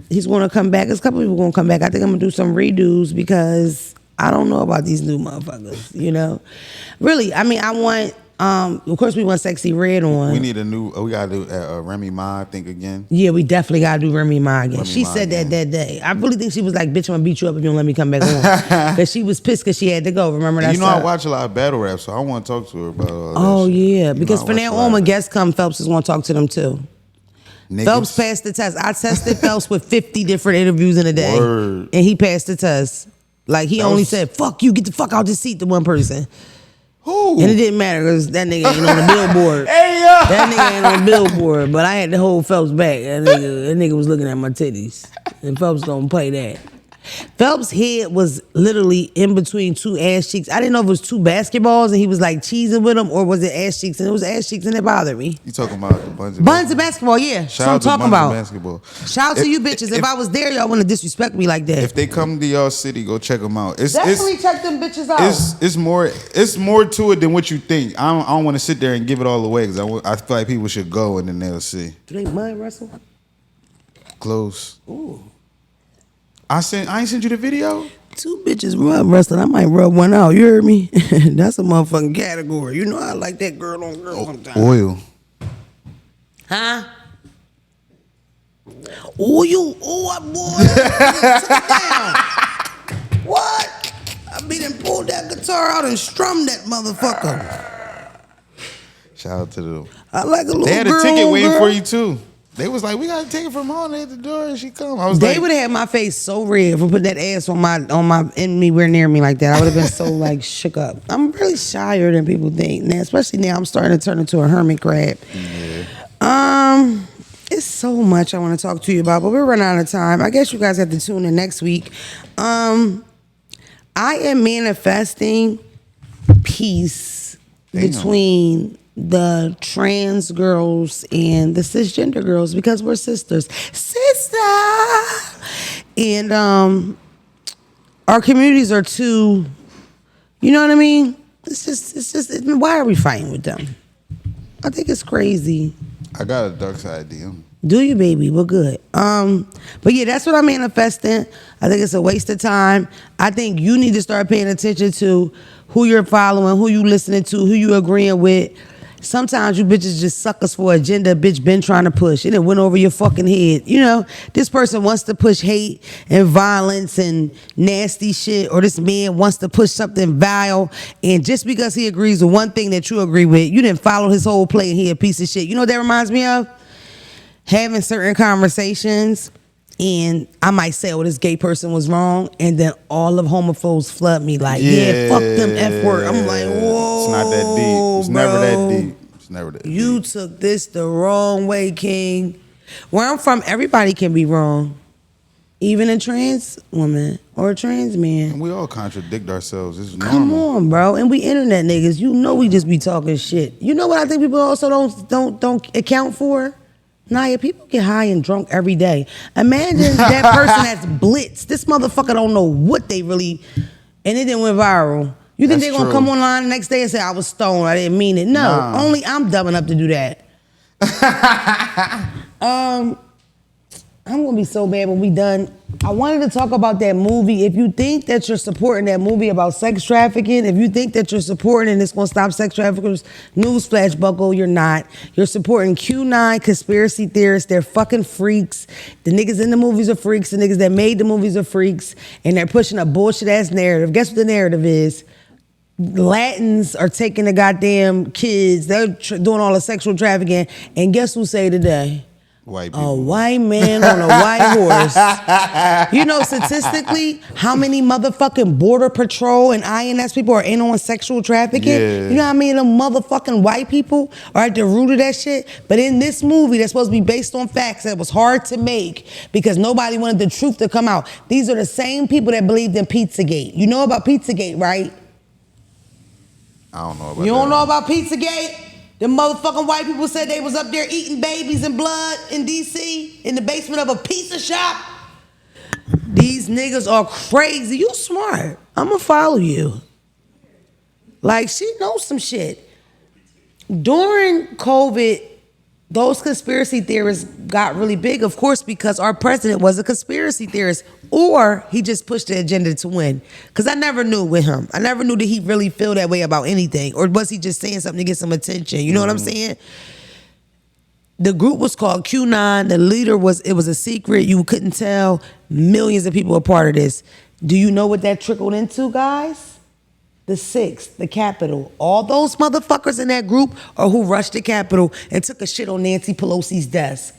He's going to come back. There's a couple people going to come back. I think I'm going to do some redos because I don't know about these new motherfuckers, you know. Really, I mean, I want... of course, we want Sexy Red on. We need a new. We gotta do Remy Ma, I think, again. Yeah, we definitely gotta do Remy Ma again. She said that day. I really think she was like, "Bitch, I'm gonna beat you up if you don't let me come back on." Because she was pissed because she had to go. Remember that? You know, I watch a lot of battle rap, so I want to talk to her about all that. Oh shit. yeah, You because know, from now on, when guests come, Phelps is gonna talk to them too. Niggas. Phelps passed the test. I tested Phelps with 50 different interviews in a day, Word. and he passed the test. Like, he only said, "Fuck you, get the fuck out this seat" to one person. Who? And it didn't matter because that nigga ain't on the billboard. Hey, yo! That nigga ain't on the billboard, but I had to hold Phelps back. That nigga was looking at my titties. And Phelps don't play that. Phelps' head was literally in between two ass cheeks. I didn't know if it was two basketballs and he was like cheesing with them, or was it ass cheeks? And it was ass cheeks and it bothered me. You talking about the Buns of basketball, yeah. Shout So I'm out to talking Buns about. of Basketball. Shout out to you bitches. If I was there, y'all wouldn't disrespect me like that. If they come to y'all city, go check them out. Definitely check them bitches out. It's more to it than what you think. I don't want to sit there and give it all away because I feel like people should go and then they'll see. Do they mud wrestle? Close. Ooh. I ain't sent you the video. Two bitches rub wrestling. I might rub one out. You heard me? That's a motherfucking category. You know I like that girl on girl sometimes. Oil. Huh? Oil. Oh, boy. Sit down. What? I done pulled that guitar out and strummed that motherfucker. Shout out to them. I like a little girl. They had a ticket waiting girl. for you too. They was like, we got a ticket from home at the door, and she come. I was They like, would have had my face so red for putting that ass on my anywhere near me like that. I would have been so like shook up. I'm really shyer than people think now, especially now. I'm starting to turn into a hermit crab. Yeah. It's so much I want to talk to you about, but we're running out of time. I guess you guys have to tune in next week. I am manifesting peace between the trans girls and the cisgender girls because we're sisters. Sister! And our communities are too, you know what I mean? It's just why are we fighting with them? I think it's crazy. I got a Darkside DM. Do you, baby? We're good. But yeah, that's what I'm manifesting. I think it's a waste of time. I think you need to start paying attention to who you're following, who you listening to, who you agreeing with. Sometimes you bitches just suckers for agenda a bitch been trying to push. And it went over your fucking head. You know, this person wants to push hate and violence and nasty shit, or this man wants to push something vile. And just because he agrees with one thing that you agree with, you didn't follow his whole play and he a piece of shit. You know what that reminds me of? Having certain conversations, and I might say, oh, this gay person was wrong, and then all of homophobes flood me like, yeah, fuck them F word. I'm like, whoa. It's not that deep. It's never that deep. It's never that deep. You took this the wrong way, King. Where I'm from, everybody can be wrong. Even a trans woman or a trans man. And we all contradict ourselves. It's normal. Come on, bro. And we internet niggas. You know we just be talking shit. You know what I think people also don't account for? Naya, people get high and drunk every day. Imagine that person that's blitzed. This motherfucker don't know what they really, and it didn't went viral. You think they're gonna come online the next day and say, I was stoned, I didn't mean it? No, only I'm dumb enough to do that. I'm gonna be so bad when we done. I wanted to talk about that movie. If you think that you're supporting that movie about sex trafficking, if you think that you're supporting and it's gonna stop sex traffickers, newsflash buckle, you're not. You're supporting QAnon conspiracy theorists. They're fucking freaks. The niggas in the movies are freaks. The niggas that made the movies are freaks. And they're pushing a bullshit ass narrative. Guess what the narrative is? Latins are taking the goddamn kids. They're doing all the sexual trafficking. And guess who say today? White people. A white man on a white horse. You know, statistically, how many motherfucking border patrol and INS people are in on sexual trafficking? Yeah. You know how many of them motherfucking white people are at the root of that shit? But in this movie that's supposed to be based on facts that was hard to make because nobody wanted the truth to come out. These are the same people that believed in Pizzagate. You know about Pizzagate, right? I don't know about You don't that. know about Pizzagate? The motherfucking white people said they was up there eating babies and blood in D.C. in the basement of a pizza shop. These niggas are crazy. You smart. I'm gonna follow you. Like, she knows some shit. During COVID, those conspiracy theorists got really big, of course, because our president was a conspiracy theorist, or he just pushed the agenda to win. Because I never knew with him. I never knew that he really feel that way about anything, or was he just saying something to get some attention? You know what I'm saying? The group was called QAnon. The leader it was a secret. You couldn't tell. Millions of people were part of this. Do you know what that trickled into, guys? The 6th, the Capitol. All those motherfuckers in that group are who rushed the Capitol and took a shit on Nancy Pelosi's desk.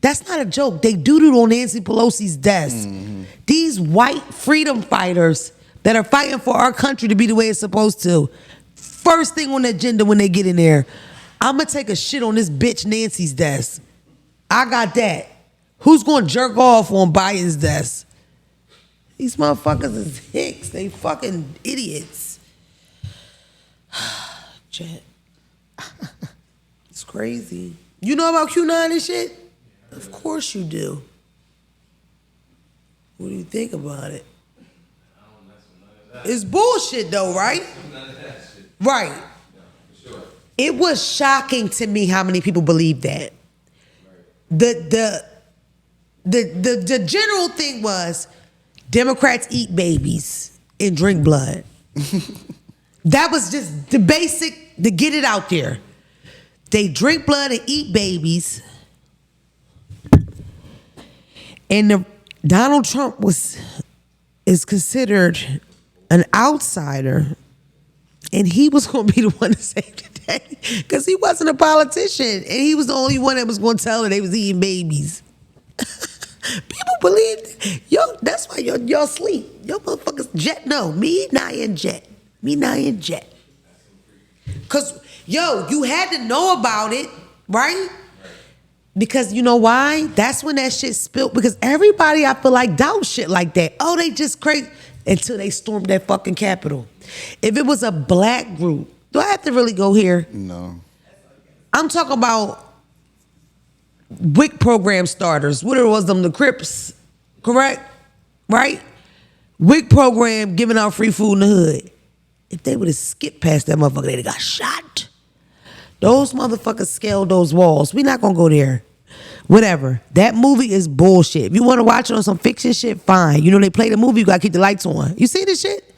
That's not a joke. They doodled on Nancy Pelosi's desk. Mm-hmm. These white freedom fighters that are fighting for our country to be the way it's supposed to, first thing on the agenda when they get in there, I'm gonna take a shit on this bitch Nancy's desk. I got that. Who's gonna jerk off on Biden's desk? These motherfuckers is hicks. They fucking idiots. Jet. It's crazy. You know about Q9 and shit? Of course you do. What do you think about it? It's bullshit though, right? Right. It was shocking to me how many people believe that. The general thing was Democrats eat babies and drink blood. That was just the basic, to get it out there. They drink blood and eat babies. And Donald Trump is considered an outsider, and he was going to be the one to save the day because he wasn't a politician, and he was the only one that was going to tell her they was eating babies. People believe, yo, that's why y'all sleep. Yo motherfuckers, Jet, no, me, Naya, and Jet. Me, Naya, and Jet. Because, yo, you had to know about it, right? Because you know why? That's when that shit spilled. Because everybody, I feel like, doubt shit like that. Oh, they just crazy. Until they stormed that fucking Capitol. If it was a black group, do I have to really go here? No. I'm talking about WIC program starters. What it was, them, the Crips, correct? Right? WIC program giving out free food in the hood. If they would have skipped past that motherfucker, they'd have got shot. Those motherfuckers scaled those walls. We not gonna go there. Whatever. That movie is bullshit. If you want to watch it on some fiction shit, fine. You know they play the movie, you gotta keep the lights on. You see this shit?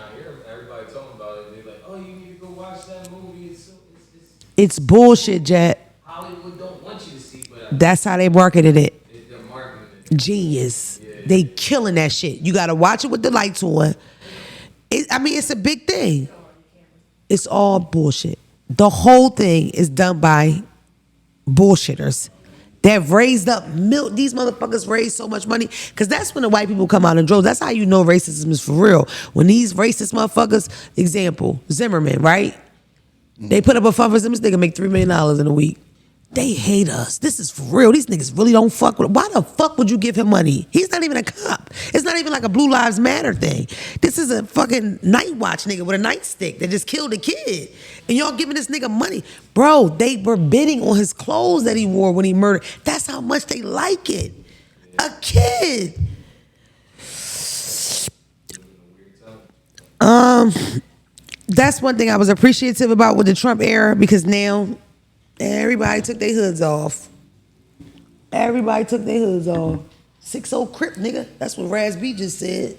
I hear everybody talking about it. They're like, oh, you need to go watch that movie. It's It's bullshit, Jet. Hollywood don't want you to see, but That's how they marketed it. they're marketing it. Genius. They killing that shit. You gotta watch it with the lights on. It's a big thing. It's all bullshit. The whole thing is done by bullshitters that raised up these motherfuckers raised so much money, because that's when the white people come out in droves. That's how you know racism is for real. When these racist motherfuckers, example, Zimmerman, right? They put up a fund for Zimmerman, this nigga make $3 million in a week. They hate us. This is for real. These niggas really don't fuck with. Why the fuck would you give him money? He's not even a cop. It's not even like a Blue Lives Matter thing. This is a fucking night watch nigga with a nightstick that just killed a kid. And y'all giving this nigga money. Bro, they were bidding on his clothes that he wore when he murdered. That's how much they like it. A kid. That's one thing I was appreciative about with the Trump era, because now everybody took their hoods off. Everybody took their hoods off. 6-0 Crip, nigga. That's what Raz B just said.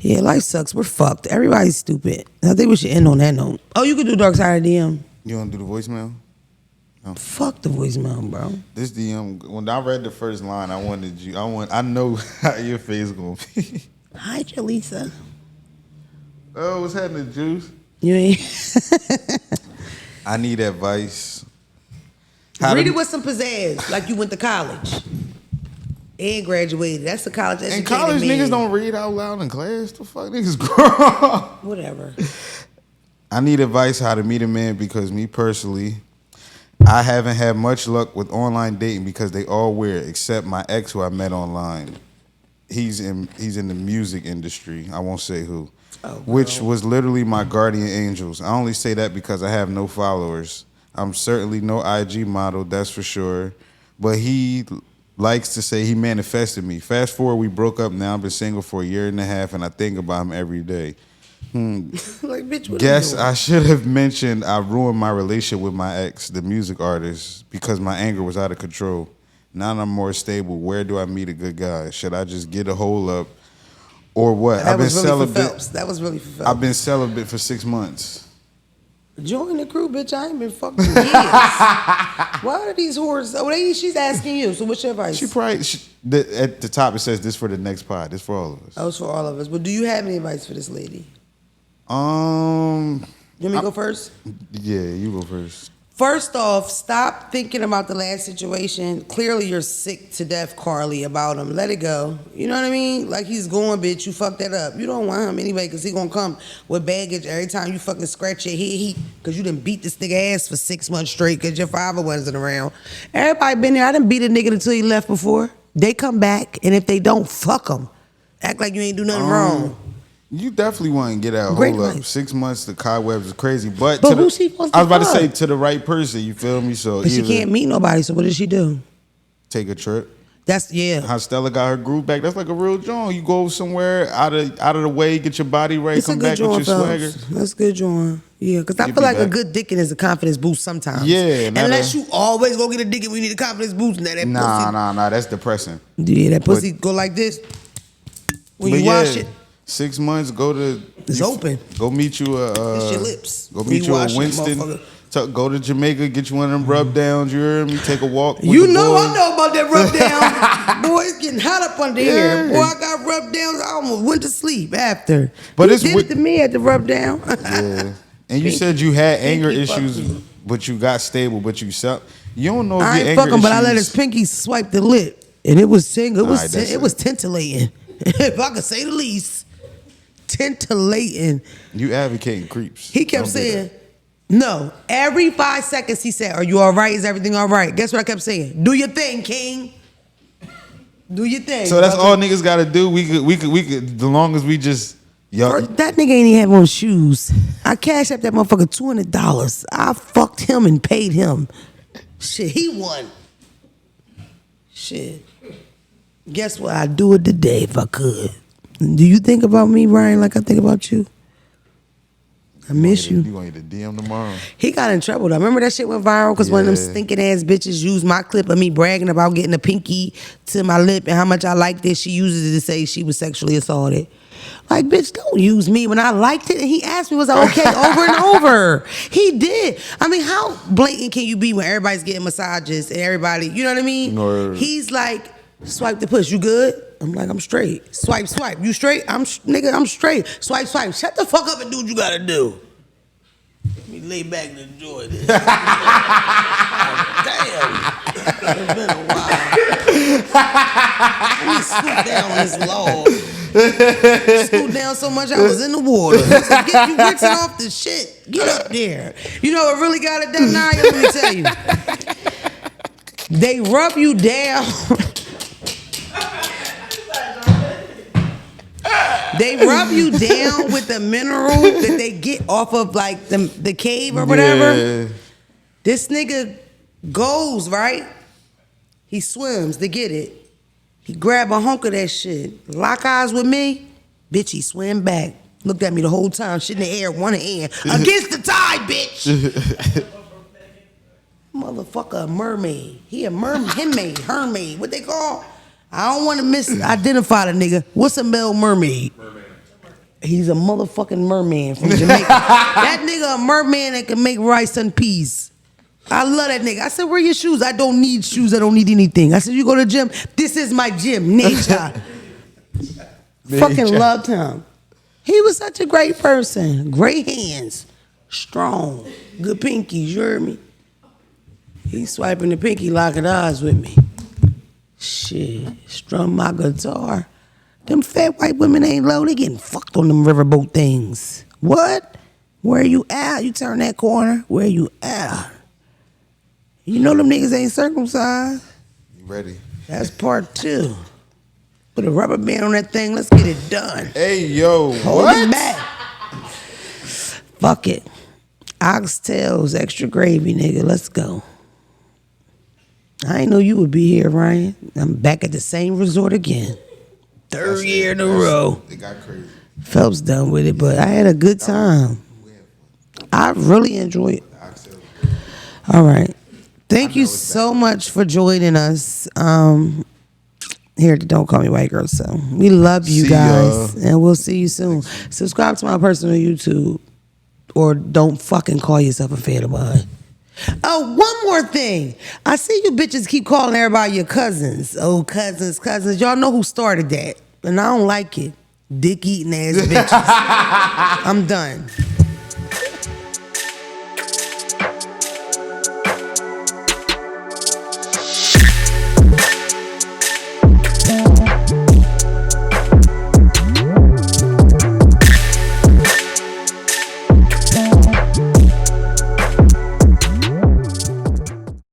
Yeah, life sucks. We're fucked. Everybody's stupid. I think we should end on that note. Oh, you can do Darkside Of The DM. You want to do the voicemail? Fuck the voicemail, bro. This DM. When I read the first line, I know how your face gonna be. Hi, Jaleesa. Oh, what's happening, Juice? You ain't. I need advice. Read it with some pizzazz, like you went to college and graduated. That's the college educated And college man. niggas don't read out loud in class. The fuck niggas grow. Whatever. I need advice how to meet a man, because me personally, I haven't had much luck with online dating because they all weird, except my ex who I met online. He's in the music industry. I won't say who. Which was literally my guardian angels. I only say that because I have no followers. I'm certainly no IG model, that's for sure. But he likes to say he manifested me. Fast forward, we broke up now. I've been single for a year and a half, and I think about him every day. Like, bitch, what Guess are you doing? I should have mentioned I ruined my relationship with my ex, the music artist, because my anger was out of control. Now I'm more stable. Where do I meet a good guy? Should I just get a hold up? Or what? That was really for Phelps. That was really for Phelps. I've been celibate for 6 months. Join the crew, bitch. I ain't been fucking years. Why are these whores? Oh, she's asking you. So what's your advice? She probably at the top it says this for the next pod. This for all of us. Oh, it's for all of us. But do you have any advice for this lady? You want me to go first? Yeah, you go first. First off, stop thinking about the last situation. Clearly, you're sick to death, Carlee, about him. Let it go. You know what I mean? Like, he's going, bitch. You fucked that up. You don't want him anyway, because he gonna come with baggage every time you fucking scratch your head. Because you done beat this nigga ass for 6 months straight because your father wasn't around. Everybody been there. I done beat a nigga until he left before. They come back, and if they don't, fuck them. Act like you ain't do nothing wrong. You definitely want to get out. Great Hold up. life. 6 months to cobwebs is crazy. But who's she supposed to I was about to fuck? say to the right person, you feel me? So But she either can't meet nobody, so what does she do? take a trip. Yeah. How Stella got her groove back. That's like a real joint. You go somewhere out of the way, get your body right, It's come a good back with your joint, swagger. Phelps. That's a good joint. Yeah, because I You'll feel be like a back. good dicking is a confidence boost sometimes. Yeah, unless you always go get a dicking when you need a confidence boost. Now that Nah, that's depressing. pussy, yeah, that pussy go like this when But you yeah, wash it. 6 months, It's open. Go meet you It's your lips. Go When meet you you a wash it, Winston. motherfucker. Go to Jamaica, get you one of them rub downs. You hear me? Take a walk. With You the know boys. I know about that rub down. Boy, it's getting hot up under here. Boy, I got rub downs. I almost went to sleep after. But He it's did it to me at the rub down. Yeah. And you said you had anger Pinky issues, fuck you. but you got stable, but you don't know if I your ain't anger fucking, but I let issues- his pinky swipe the lip, and it was single. It was Alright, that's it was titillating, if I could say the least. Titillating. You advocating creeps. He kept Don't do saying, that. no. Every 5 seconds he said, "Are you all right? Is everything all right?" Guess what I kept saying? Do your thing, King. Do your thing. So that's brother. all niggas gotta do. We could, the long as we just Or that nigga ain't even have on shoes. I cashed up that motherfucker $200. I fucked him and paid him. Shit, he won. Shit. Guess what? I'd do it today if I could. Do you think about me, Ryan, like I think about you? I miss you. You gonna get a DM tomorrow? He got in trouble though. Remember that shit went viral because one of them Yeah. stinking ass bitches used my clip of me bragging about getting a pinky to my lip and how much I liked it. She uses it to say she was sexually assaulted. Like, bitch, don't use me when I liked it. And he asked me, was I okay over and over? He did. I mean, how blatant can you be when everybody's getting massages and everybody, you know what I mean? Or- He's like, swipe the push, you good? I'm like, I'm straight. Swipe, swipe. You straight? Nigga, I'm straight. Swipe, swipe. Shut the fuck up and do what you gotta do. Let me lay back and enjoy this. Damn. It's been a while. Let me scoot down on this log. Scoot down so much I was in the water. I said, get you rinsing off the shit. Get up there. You know what really got it done, Naya? Let me tell you. They rub you down. They rub you down with the mineral that they get off of like the cave or whatever. Yeah. This nigga goes, right? He swims to get it. He grab a hunk of that shit. Lock eyes with me. Bitch, he swim back. Looked at me the whole time, shit in the air, one hand. Against the tide, bitch. Motherfucker, a mermaid. He a mermaid, hermaid. What they call? I don't want to misidentify the nigga. What's a male mermaid? He's a motherfucking merman from Jamaica. That nigga a merman that can make rice and peas. I love that nigga. I said, where are your shoes? I don't need shoes. I don't need anything. I said, you go to the gym? This is my gym, nature. Fucking loved him. He was such a great person. Great hands. Strong. Good pinkies, you heard me? He swiping the pinky, locking eyes with me. Shit. Strum my guitar. Them fat white women ain't low. They getting fucked on them riverboat things. What? Where you at? You turn that corner. Where you at? You know them niggas ain't circumcised. You ready? That's part 2. Put a rubber band on that thing. Let's get it done. Hey, yo, Hold what? it back. Fuck it. Oxtails, extra gravy, nigga. Let's go. I ain't know you would be here, Ryan. I'm back at the same resort again. Third year in a row. It got crazy. Phelps done with it, but I had a good time. I really enjoyed it. All right. Thank you so much for joining us here at Don't Call Me White Girl. So we love you See guys, ya. and we'll see you soon. Subscribe to my personal YouTube, or don't fucking call yourself a fan of mine. Oh, one more thing. I see you bitches keep calling everybody your cousins. Oh, cousins. Y'all know who started that, and I don't like it. Dick eating ass bitches. I'm done.